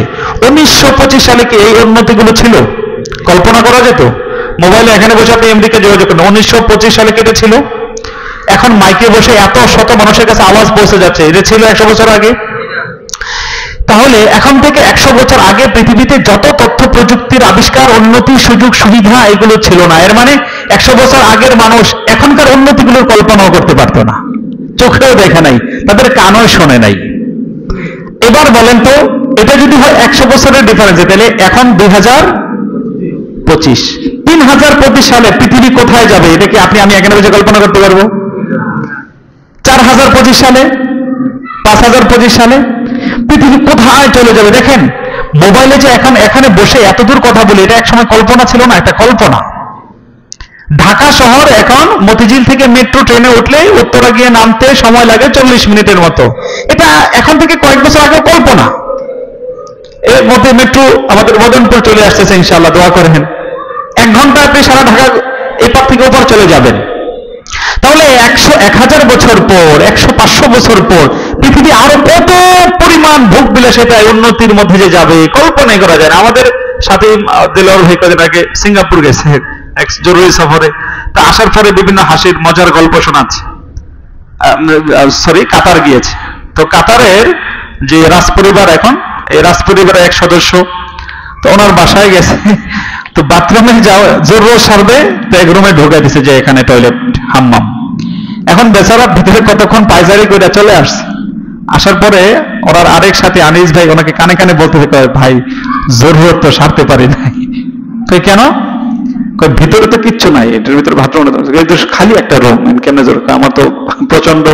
1925 সালে কি এই উন্নতিগুলো ছিল? কল্পনা করা যেত? মোবাইলে এখানে বসে আপনি আমেরিকা যোগাযোগ করেন, 1925 সালে কেটে ছিল। এখন মাইকে বসে এত শত মানুষের কাছে আওয়াজ পৌঁছে যাচ্ছে, এটা ছিল 100 বছর আগে। তাহলে এখন থেকে 100 বছর আগে পৃথিবীতে যত তথ্য প্রযুক্তির আবিষ্কার, উন্নতি, সুযোগ সুবিধা এগুলো ছিল না। এর মানে 100 বছর আগের মানুষ এখনকার উন্নতিগুলোর কল্পনাও করতে পারতো না, চোখেও দেখে নাই, তাদের কানও শোনে নাই। এবার বলেন তো, এটা যদি হয় 100 বছরের ডিফারেন্সে, তাহলে এখন 2025, 3025 সালে পৃথিবী কোথায় যাবে? এটা কি আমি এখানে বসে কল্পনা করতে পারবো? 4025 সালে, 5025 সালে পৃথিবী কোথায় চলে যাবে? দেখেন, মোবাইলে যে এখানে বসে এতদূর কথা বলি, এটা একসময় কল্পনা ছিল না, এটা কল্পনা। ঢাকা শহর এখন মতিঝিল থেকে মেট্রো ট্রেনে উঠলেই উত্তরা গিয়ে নামতে সময় লাগে 40 মিনিটের মতো। এটা এখন থেকে কয়েক বছর আগে কল্পনা। এর মধ্যে মেট্রো আমাদের মদনপুর চলে আসতেছে, ইনশাআল্লাহ দোয়া করেন। 1 ঘন্টা আপনি সারা ঢাকা এপার থেকে ওপার চলে যাবেন। তাহলে 1000 বছর পর, 500 বছর পর পৃথিবী আরো কত পরিমাণ ভোগ বিলাসিতায় উন্নতির মধ্যে যে যাবে, কল্পনাই করা যায় না। আমাদের সাথে দেলোয়ার ভাই কদিন আগে সিঙ্গাপুর গেছে এক জরুরি সফরে, তা আসার পরে বিভিন্ন হাসির মজার গল্প শোনাচ্ছে। কাতার গিয়েছে, তো কাতারের যে রাজপরিবার, এখন এই রাজপরিবারের এক সদস্য, তো ওনার বাসায় গেছে, তো বাথরুমে যাওয়া জরুরি সারবে, তো এক রুমে ঢোকাই দিছে যে এখানে টয়লেট, হাম্মাম। এখন বেচারা ভিতরে কতক্ষণ পায়চারি করে চলে আসছে। আসার পরে ওনার আরেক সাথে আনিস ভাই ওনাকে কানে কানে বলতে থাকে, ভাই জরুরত তো সারতে পারি নাই। কেন? ভিতরে তো কিচ্ছু নাই, এটার ভিতরে বাথরুম খালি একটা রুম, কেমনে জোর? আমার তো প্রচন্ড।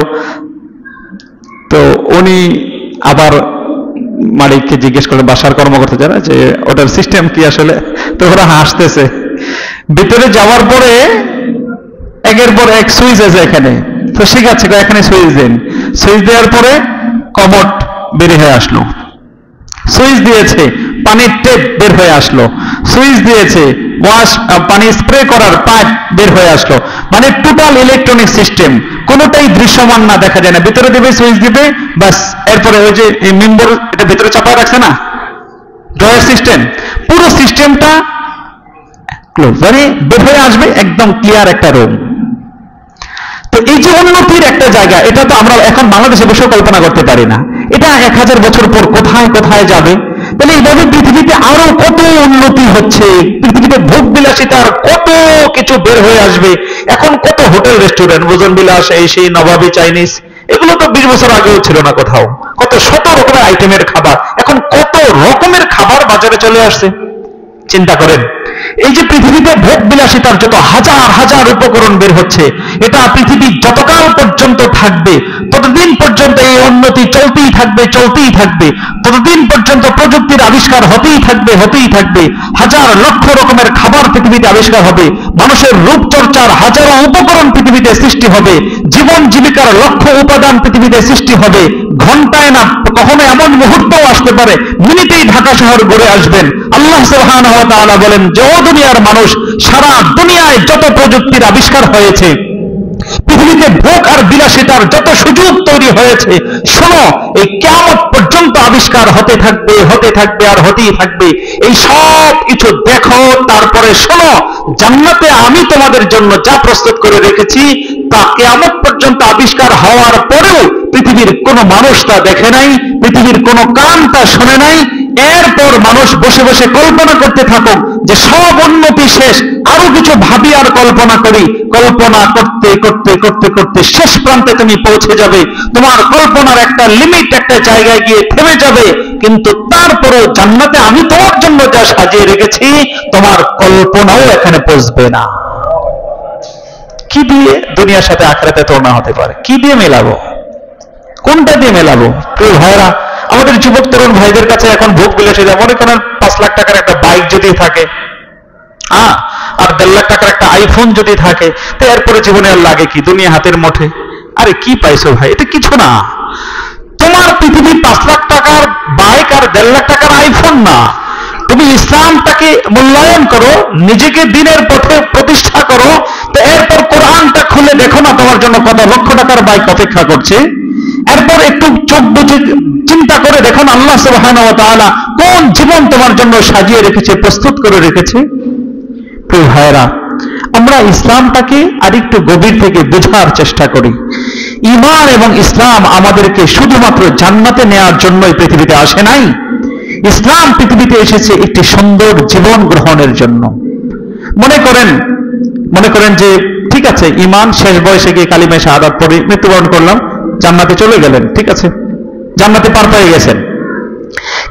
তো উনি আবার মালিককে জিজ্ঞেস করলেন, বাসার কর্মকর্তা যারা, যে ওটার সিস্টেম কি আসলে? তো ওরা হাসতেছে। ভিতরে যাওয়ার পরে একের পর এক সুইচ আছে এখানে, তো ঠিক আছে এখানে সুইচ দেন। সুইচ দেওয়ার পরে কমোড বের হয়ে আসলো, সুইচ দিয়েছে, পানির টেপ বের হয়ে আসলো, সুইচ দিয়েছে, পানি স্প্রে করার পাইপ বের হয়ে আসলো। মানে টোটাল ইলেকট্রনিক সিস্টেম, কোনোটাই দৃশ্যমান না, দেখা যায় না। ভিতরে দিবে, সুইচ দিবে, বাস। এরপরে ওই যে মেম্বার এটা ভিতরে চাপায় রাখছে না, ড্রয়ার সিস্টেম, পুরো সিস্টেমটা ক্লোজ, মানে বের হয়ে আসবে একদম ক্লিয়ার একটা রুম। তো এই যে উন্নতির একটা জায়গা, এটা তো আমরা এখন বাংলাদেশে বসেও কল্পনা করতে পারি না। এটা 1000 বছর পর কোথায় কোথায় যাবে। তাহলে এইভাবে পৃথিবীতে আরো কত উন্নতি হচ্ছে, পৃথিবীতে ভোগ বিলাসিতার কত কিছু বের হয়ে আসবে। এখন কত হোটেল, রেস্টুরেন্ট, ভোজন বিলাস, এই সেই নবাবী চাইনিজ, এগুলো তো 20 বছর আগেও ছিল না কোথাও। কত শত রকমের আইটেমের খাবার, এখন কত রকমের খাবার বাজারে চলে আসছে। চিন্তা করেন, এই যে পৃথিবীতে ভোগ বিলাসিতার যত হাজার হাজার উপকরণ বের হচ্ছে, এটা পৃথিবী যতকাল পর্যন্ত থাকবে ততদিন পর্যন্ত এই উন্নতি চলতেই থাকবে, চলতেই থাকবে। ততদিন পর্যন্ত প্রযুক্তির আবিষ্কার হতেই থাকবে, হতেই থাকবে। হাজার লক্ষ রকমের খাবার পৃথিবীতে আবিষ্কার হবে, মানুষের রূপচর্চার হাজারো উপকরণ পৃথিবীতে সৃষ্টি হবে, জীবন জীবিকার লক্ষ উপাদান পৃথিবীতে সৃষ্টি হবে। ঘন্টায় না, কখনো এমন মুহূর্তও আসতে পারে মিনিটেই ঢাকা শহর গড়ে আসবেন। আল্লাহ সুবহানাহু ওয়া তাআলা বলেন যে, ও দুনিয়ার মানুষ, সারা দুনিয়ায় যত প্রযুক্তির আবিষ্কার হয়েছে, পৃথিবীতে ভোগ আর বিলাসিতার যত সুযোগ তৈরি হয়েছে, শোনো, এই কিয়ামত পর্যন্ত আবিষ্কার হতে থাকবে, হতে থাকবে আর হতেই থাকবে। এই সব কিছু দেখো, তারপরে শোনো, জান্নাতে আমি তোমাদের জন্য যা প্রস্তুত করে রেখেছি তা কিয়ামত পর্যন্ত আবিষ্কার হওয়ার পরেও পৃথিবীর কোনো মানুষ তা দেখে নাই, পৃথিবীর কোনো কান তা শোনে নাই। এরপর মানুষ বসে বসে কল্পনা করতে থাকুক যে সব উন্নতি শেষ, আরো কিছু ভাবি আর কল্পনা করি। কল্পনা করতে করতে করতে করতে শেষ প্রান্তে তুমি পৌঁছে যাবে, তোমার কল্পনার একটা লিমিট, একটা জায়গায় গিয়ে থেমে যাবে। কিন্তু তারপরেও জান্নাতে আমি তোমার জন্য যা সাজিয়ে রেখেছি, তোমার কল্পনাও এখানে পৌঁছবে না। কি দিয়ে দুনিয়ার সাথে আখিরাতে তুলনা হতে পারে? কি দিয়ে মেলাবো? কোনটা দিয়ে মেলাবো? প্রিয় ভাইরা, আমাদের যুবক তরুণ ভাইদের কাছে এখন ভোগ বিলাসিতা, মনে করেন 5 লাখ টাকার একটা বাইক যদি থাকে, আর 1.5 লাখ টাকার একটা আইফোন যদি থাকে, তো এরপরে জীবনে আর লাগে কি? দুনিয়া হাতের মুঠে। আরে কি পাইছো ভাই? এটা কিছু না। তোমার পৃথিবী 5 লাখ টাকার বাইক আর 1.5 লাখ টাকার আইফোন না। তুমি ইসলামটাকে মূল্যায়ন করো, নিজেকে দিনের পথে প্রতিষ্ঠা করো। তো এরপর কোরআনটা খুলে দেখো না তোমার জন্য কত লক্ষ টাকার বাইক অপেক্ষা করছে। এরপর একটু চোখ বুঝে চিন্তা করে দেখো না আল্লাহ সুবহানাহু ওয়া তাআলা কোন জীবন তোমার জন্য সাজিয়ে রেখেছে, প্রস্তুত করে রেখেছে। প্রিয় ভাইরা, আমরা ইসলামটাকে আরেকটু গভীর থেকে বোঝার চেষ্টা করি। ঈমান এবং ইসলাম আমাদেরকে শুধুমাত্র জান্নাতে নেওয়ার জন্যই পৃথিবীতে আসে নাই। ইসলাম পৃথিবীতে এসেছে একটি সুন্দর জীবন গ্রহণের জন্য। মনে করেন যে ঠিক আছে, ঈমান শেষ বয়সে গিয়ে কালিমা শাহাদাত পড়ে মৃত্যুবরণ করলাম, জান্নাতে চলে গেলেন, ঠিক আছে, জান্নাতে পার পেয়ে গেছেন।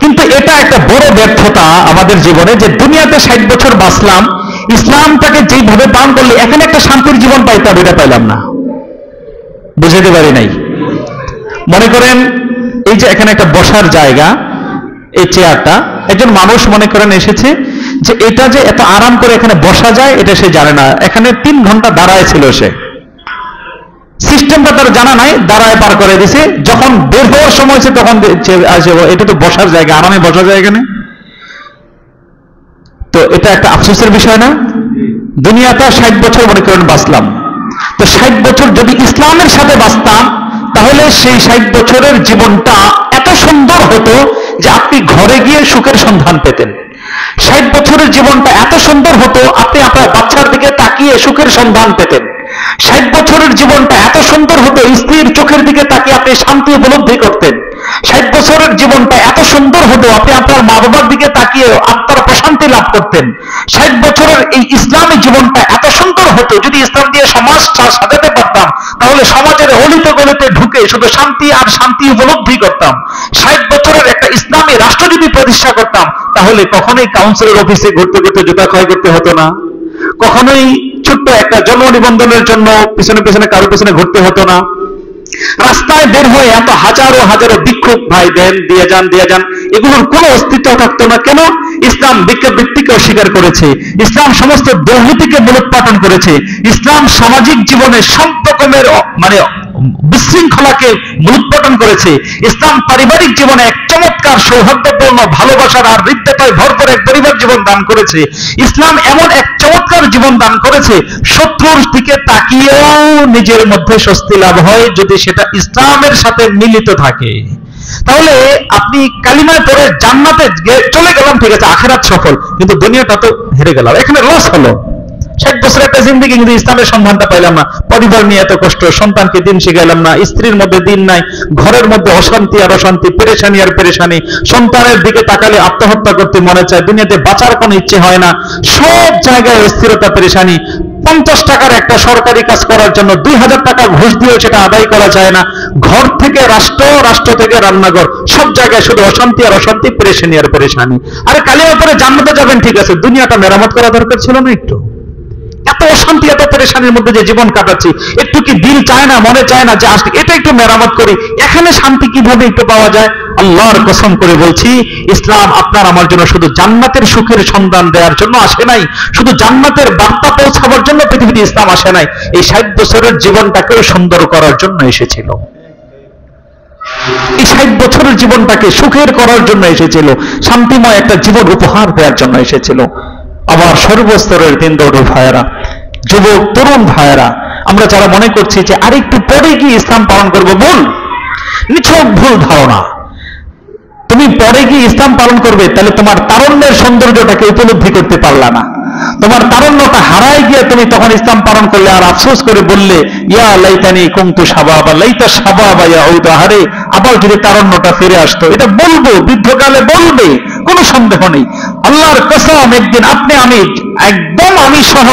কিন্তু এটা একটা বড় ব্যর্থতা আমাদের জীবনে যে দুনিয়াতে 60 বছর বাঁচলাম, ইসলামটাকে যেভাবে পালন করলে এখানে একটা শান্তির জীবন পাইতাম, এটা পাইলাম না, বুঝাতে পারি নাই। মনে করেন এই যে এখানে একটা বসার জায়গা, এই চেয়ারটা, একজন মানুষ মনে করেন এসেছে যে এটা যে এত আরাম করে এখানে বসা যায় এটা সে জানে না। এখানে 3 ঘন্টা দাঁড়ায় ছিল, সে সিস্টেমটা তার জানা নাই, দাঁড়ায় পার করে দিছে। যখন বের হওয়ার সময় হয়েছে তখন এটা তো বসার জায়গা, আরামে বসা যায় এখানে। তো এটা একটা আফসোসের বিষয় না? দুনিয়াটা 60 বছর মনে করেন বাঁচলাম, তো 60 বছর যদি ইসলামের সাথে বাঁচতাম তাহলে সেই 60 বছরের জীবনটা এত সুন্দর হতো যে আপনি ঘরে গিয়ে সুখের সন্ধান পেতেন। 60 বছরের জীবনটা এত সুন্দর হতো আপনি আপনার বাচ্চার দিকে তাকিয়ে সুখের সন্ধান পেতেন। 60 বছরের জীবনটা এত সুন্দর হতো স্ত্রীর চোখের দিকে তাকিয়ে আপনি শান্তি উপলব্ধি করতেন। 60 বছরের জীবনটা এত সুন্দর হতো আপনি আপনার মা বাবার দিকে তাকিয়ে আত্মার প্রশান্তি লাভ করতেন। 60 বছরের এই ইসলামী জীবনটা এত সুন্দর হতো, যদি ইসলাম দিয়ে সমাজ সাজাতে পারতাম তাহলে সমাজের অলিতে গলিতে ঢুকে শুধু শান্তি আর শান্তি উপলব্ধি করতাম। 60 বছরের একটা ইসলামী রাষ্ট্র যদি প্রতিষ্ঠা করতাম তাহলে কখনোই কাউন্সিলের অফিসে ঘুরতে ঘুরতে জুতা ক্ষয় করতে হতো না, কখনোই ছোট্ট একটা জন্ম নিবন্ধনের জন্য পিছনে পিছনে কারো পিছনে ঘুরতে হতো না। রাস্তায় বের হয়ে এত হাজারো হাজারো ভিক্ষুক ভাই দেন, দিয়ে যান, এগুলোর কোনো অস্তিত্ব থাকতো না। কেন? ইসলাম ভিক্ষাবৃত্তিকে অস্বীকার করেছে, ইসলাম সমস্ত দুর্নীতিকে মূলোৎপাটন করেছে, ইসলাম সামাজিক জীবনে সব রকমের বিশৃঙ্খলাকে মূলোৎপাটন করেছে। ইসলাম পারিবারিক জীবনে এক চমৎকার সৌহার্দ্যপূর্ণ ভালোবাসার আর হৃদ্যতায় ভরপুর এক পরিবার জীবন দান করেছে। ইসলাম এমন এক চমৎকার জীবন দান করেছে, শত্রুর দিকে তাকিয়েও নিজের মধ্যে স্বস্তি লাভ হয় যদি সেটা ইসলামের সাথে মিলিত থাকে। তাহলে আপনি কালিমায় পড়ে জান্নাতে চলে গেলাম, ঠিক আছে, আখিরাত সফল, কিন্তু দুনিয়াটা তো হেরে গেলাম, এখানে লস হলো। 60 বছরের একটা জিন্দেগি কিন্তু ইসলামের সন্ধানটা পাইলাম না, পরিবার নিয়ে এত কষ্ট, সন্তানকে দিন শিখাইলাম না, স্ত্রীর মধ্যে দিন নাই, ঘরের মধ্যে অশান্তি আর অশান্তি, পেরেশানি আর পেরেশানি, সন্তানের দিকে তাকালে আত্মহত্যা করতে মনে চায়, দুনিয়াতে বাঁচার কোনো ইচ্ছে হয় না, সব জায়গায় অস্থিরতা পেরেশানি। 50 টাকার একটা সরকারি কাজ করার জন্য 2000 টাকা ঘুষ দিয়েও সেটা আদায় করা যায় না। ঘর থেকে রাষ্ট্র, রাষ্ট্র থেকে রান্নাঘর, সব জায়গায় শুধু অশান্তি আর অশান্তি, পেরেশানি আর পেরেশানি। আরে কালিমা পড়ে জান্নাতে যাবেন, ঠিক আছে, দুনিয়াটা মেরামত করা দরকার ছিল না একটু? এত অশান্তি এত পেরেশানির মধ্যে যে জীবন কাটাচ্ছি, একটু কি দিল চায় না, মনে চায় না যে আজকে এটা একটু মেরামত করি? এখানে শান্তি কিভাবে একটু পাওয়া যায়? আল্লাহর কসম করে বলছি, ইসলাম আপনার আমার জন্য শুধু জান্নাতের সুখের সন্ধান দেওয়ার জন্য আসে নাই, শুধু জান্নাতের বার্তা পৌঁছাবার জন্য পৃথিবীতে ইসলাম আসে নাই, এই 60 বছরের জীবনটাকেও সুন্দর করার জন্য এসেছিল। এই 60 বছরের জীবনটাকে সুখের করার জন্য এসেছিল, শান্তিময় একটা জীবন উপহার দেওয়ার জন্য এসেছিল। আবার সর্বস্তরের দিনদর ভাইয়েরা, যুবক তরুণ ভাইয়েরা, আমরা যারা মনে করছি যে আরেকটু পরে গিয়ে ইসলাম পালন করবো, ভুল, নিছক ভুল ধারণা। তুমি পরে গিয়ে ইসলাম পালন করবে, তাহলে তোমার তারুণ্যের সৌন্দর্যটাকে উপলব্ধি করতে পারলা না। তোমার তারুণ্যটা হারায় গিয়ে তুমি তখন ইসলাম পালন করলে আর আফসোস করে বললে, ইয়া লাইতানি কুনতু শাবাবা লাইতা শাবাবা ইয়াউদু, আরে আবার যদি তারুণ্যটা ফিরে আসতো। এটা বলবো, বৃদ্ধকালে বলবে, কোনো সন্দেহ নেই। আল্লাহর কসম, একদিন আপনি আমি একদম আমি সহ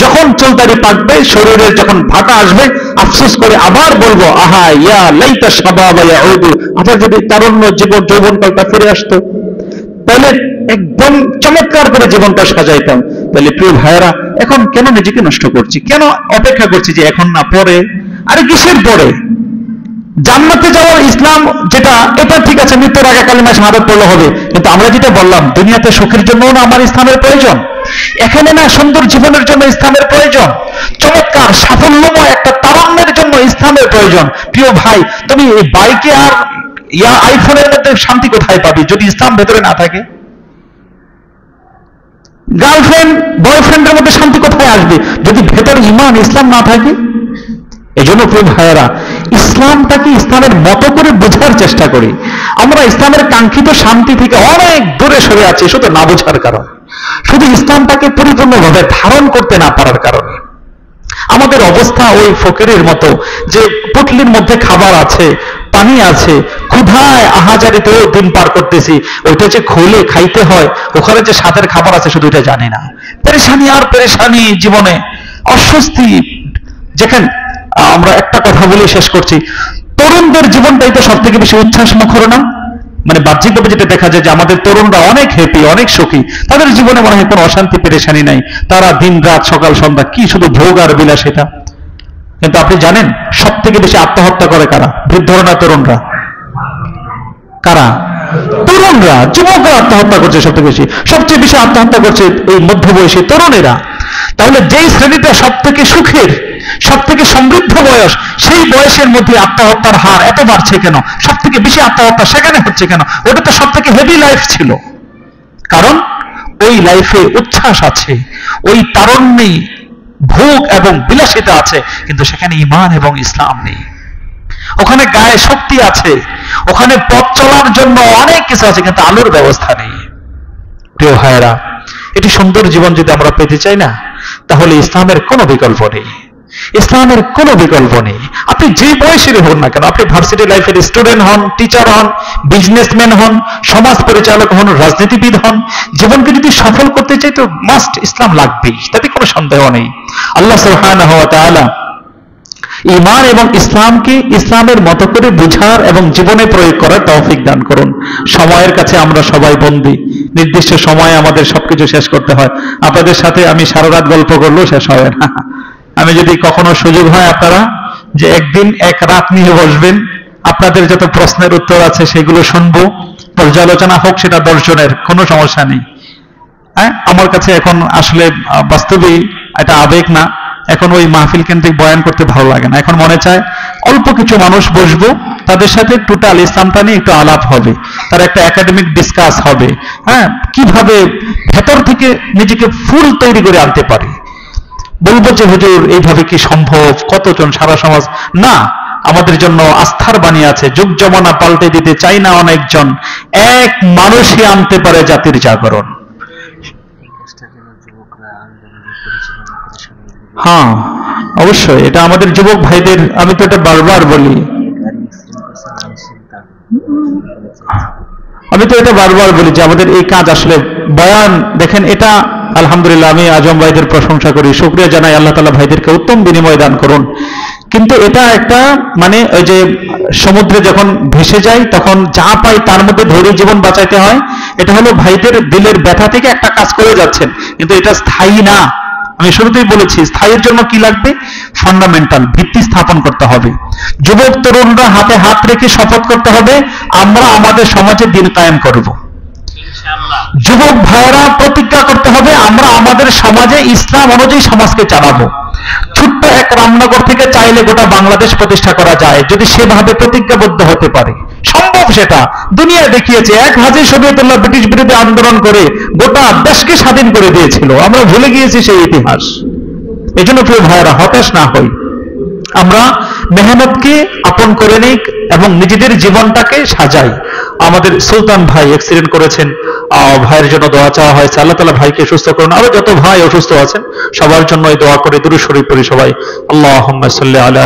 যখন চুলদাড়ি পাকবে, শরীরের যখন ভাটা আসবে, আফসোস করে আবার বলবো, আহা ইয়া লাইতা শাবাবা ইয়াউদু, আবার যদি তারুণ্য জীবন যৌবনকালটা ফিরে আসতো, তাহলে একদম চমৎকার করে জীবনটা সাজাইতাম। তাহলে প্রিয় ভাইয়েরা, এখন কেন নিজেকে নষ্ট করছি, কেন অপেক্ষা করছি যে এখন না পরে? আরে কিসের পরে? জান্নাতে যাওয়ার ইসলাম যেটা, এটা ঠিক আছে, মৃত্যুর আগে কালিমা শাহাদাত পড়লে হবে, কিন্তু আমরা যেটা বললাম, দুনিয়াতে সুখের জন্য না আমার ইসলামের প্রয়োজন, এখানে না সুন্দর জীবনের জন্য ইসলামের প্রয়োজন, চমৎকার সাফল্যময় একটা তারুণ্যের জন্য ইসলামের প্রয়োজন। প্রিয় ভাই, তুমি এই বাইকে আর আইফোনের মধ্যে শান্তি কোথায় পাবি যদি ইসলাম ভেতরে না থাকে? গার্লফ্রেন্ড বয়ফ্রেন্ডের মধ্যে শান্তি কোথায় আসবে যদি ভেতরে ঈমান ইসলাম না থাকে? এজন্য প্রিয় ভাইয়েরা, ইসলামটাকে ইসলামের মতো করে বোঝার চেষ্টা করি। আমরা ইসলামের কাঙ্ক্ষিত শান্তি থেকে অনেক দূরে সরে আছি শুধু না বোঝার কারণে, শুধু ইসলামটাকে পরিপূর্ণভাবে ধারণ করতে না পারার কারণে। আমাদের অবস্থা ওই ফকিরের মতো, যে পুটলির মধ্যে খাবার আছে, পানি আছে, ক্ষুধায় আহাজারিতে দিন পার করতেছি, ওইটা যে খুলে খাইতে হয়, ওখানে যে স্বাদের খাবার আছে শুধু এটা জানি না। পেরেশানি আর পেরেশানি জীবনে, অস্বস্তি। যেখানে আমরা একটা কথা বলে শেষ করছি, তরুণদের জীবনটাই তো সব থেকে বেশি উচ্ছ্বাস মুখর না? মানে বাহ্যিকভাবে যেটা দেখা যায় যে আমাদের তরুণরা অনেক হ্যাপি, অনেক সুখী, তাদের জীবনে মনে হয় কোনো অশান্তি পেরেশানি নাই, তারা দিন রাত সকাল সন্ধ্যা কি শুধু ভোগ আর বিলাসিতা। কিন্তু আপনি জানেন সব থেকে বেশি আত্মহত্যা করে কারা? বৃদ্ধরা না তরুণরা? কারা? তরুণরা, যুবকরা আত্মহত্যা করছে সব থেকে বেশি। সবচেয়ে বেশি আত্মহত্যা করছে এই মধ্যবয়সী তরুণেরা। তাহলে যেই শ্রেণীটা সব থেকে সুখের, সব থেকে সমৃদ্ধ বয়স, সেই বয়সের মধ্যে আত্মহত্যার হার এত বাড়ছে কেন? সব থেকে বেশি আত্মহত্যা সেখানে হচ্ছে কেন? ওটা তো সব থেকে হেভি লাইফ ছিল। কারণ ওই লাইফে উচ্ছ্বাস আছে, ওই তারুণ্যে ভোগ এবং বিলাসিতা আছে, কিন্তু সেখানে ঈমান এবং ইসলাম নেই। ওখানে গায়ে শক্তি আছে, ওখানে পথ চলার জন্য অনেক কিছু আছে, কিন্তু আলোর ব্যবস্থা নেই। প্রিয় ভাইয়েরা, এটি সুন্দর জীবন যদি আমরা পেতে চাই না, তাহলে ইসলামের কোনো বিকল্প নেই, ইসলামের কোনো বিকল্প নেই। আপনি যে বয়সেরই হন না কেন, আপনি ভার্সিটি লাইফের স্টুডেন্ট হন, টিচার হন, বিজনেসম্যান হন, সমাজ পরিচালক হন, রাজনীতিবিদ হন, জীবনকে যদি সফল করতে চাই তো মাস্ট ইসলাম লাগবেই, তাতে কোনো সন্দেহ নেই। আল্লাহ সুবহানাহু ওয়া তাআলা ঈমান এবং ইসলামকে ইসলামের মতো করে বুঝার এবং জীবনে প্রয়োগ করার তৌফিক দান করুন। সময়ের কাছে আমরা সবাই বন্দী, নির্দিষ্ট সময়ে আমাদের সবকিছু শেষ করতে হয়। আপনাদের সাথে আমি সারা রাত গল্প করলেও শেষ হবে না। আমি যদি কখনো সুযোগ হয় আপনারা যে একদিন এক রাত নিয়ে বসবেন, আপনাদের যত প্রশ্নের উত্তর আছে সেগুলো শুনবো, পর্যালোচনা হোক সেটা 10 জনের, কোনো সমস্যা নেই। হ্যাঁ, আমার কাছে এখন আসলে বাস্তবেই এটা আবেগ না, এখন ওই মাহফিল কেন্দ্রিক বয়ান করতে ভালো লাগে না। এখন মনে চায় অল্প কিছু মানুষ বসবো, তাদের সাথে টোটাল ইসলামটা নিয়ে একটু আলাপ হবে, তার একটা একাডেমিক ডিসকাস হবে, হ্যাঁ, কিভাবে ভেতর থেকে নিজেকে ফুল তৈরি করে আনতে পারে। বলবো যে হুজুর এইভাবে কি সম্ভব, কতজন সারা সমাজ না, আমাদের জন্য আস্থার বাণী আছে, যুগ জমানা পাল্টে দিতে চাই না অনেকজন, এক মানুষই আনতে পারে জাতির জাগরণ। হ্যাঁ অবশ্যই, এটা আমাদের যুবক ভাইদের, আমি তো এটা বারবার বলি, যে আমাদের এই কাজ আসলে বয়ান দেখেন, এটা আলহামদুলিল্লাহ আমি আজম ভাইদের প্রশংসা করি, শুকরিয়া জানাই, আল্লাহ তাআলা ভাইদেরকে উত্তম বিনিময় দান করুন। কিন্তু এটা একটা মানে ওই যে সমুদ্রে যখন ভেসে যায় তখন যা পাই তার মধ্যে ধরে জীবন বাঁচাইতে হয়, এটা হলো ভাইদের দিলের ব্যথা থেকে একটা কাজ করে যাচ্ছেন, কিন্তু এটা স্থায়ী না। আমি শুরুতেই বলেছি স্থায়ীর জন্য কি লাগবে? ফান্ডামেন্টাল ভিত্তি স্থাপন করতে হবে। যুবক তরুণরা হাতে হাত রেখে শপথ করতে হবে আমরা আমাদের সমাজে দিন কায়েম করব। যুবক ভাইয়েরা প্রতিজ্ঞা করতে হবে আমরা আমাদের সমাজে ইসলাম অনুযায়ী সমাজকে চালাবো। ছোট্ট এক রামনগর থেকে চাইলে গোটা বাংলাদেশ প্রতিষ্ঠা করা যায় যদি সেভাবে প্রতিজ্ঞাবদ্ধ হতে পারে। সম্ভব, সেটা দুনিয়ায় দেখিয়েছে। এক হাজি শরীয়তুল্লাহ ব্রিটিশ বিরোধী আন্দোলন করে গোটা দেশকে স্বাধীন করে দিয়েছিল, আমরা ভুলে গিয়েছি সেই ইতিহাস। এই জন্য প্রিয় ভাইয়েরা হতাশ না হই, আমরা মেহনতকে আপন করে নিই এবং নিজেদের জীবনটাকে সাজাই। আমাদের সুলতান ভাই অ্যাক্সিডেন্ট করেছেন, ভাইয়ের জন্য দোয়া চাওয়া হয়েছে, আল্লাহ তাআলা ভাইকে সুস্থ করুন। আরো যত ভাই অসুস্থ আছেন সবার জন্য দোয়া করে, দুরূদ শরীফ পড়ি সবাই। আল্লাহুম্মা সাল্লি আলা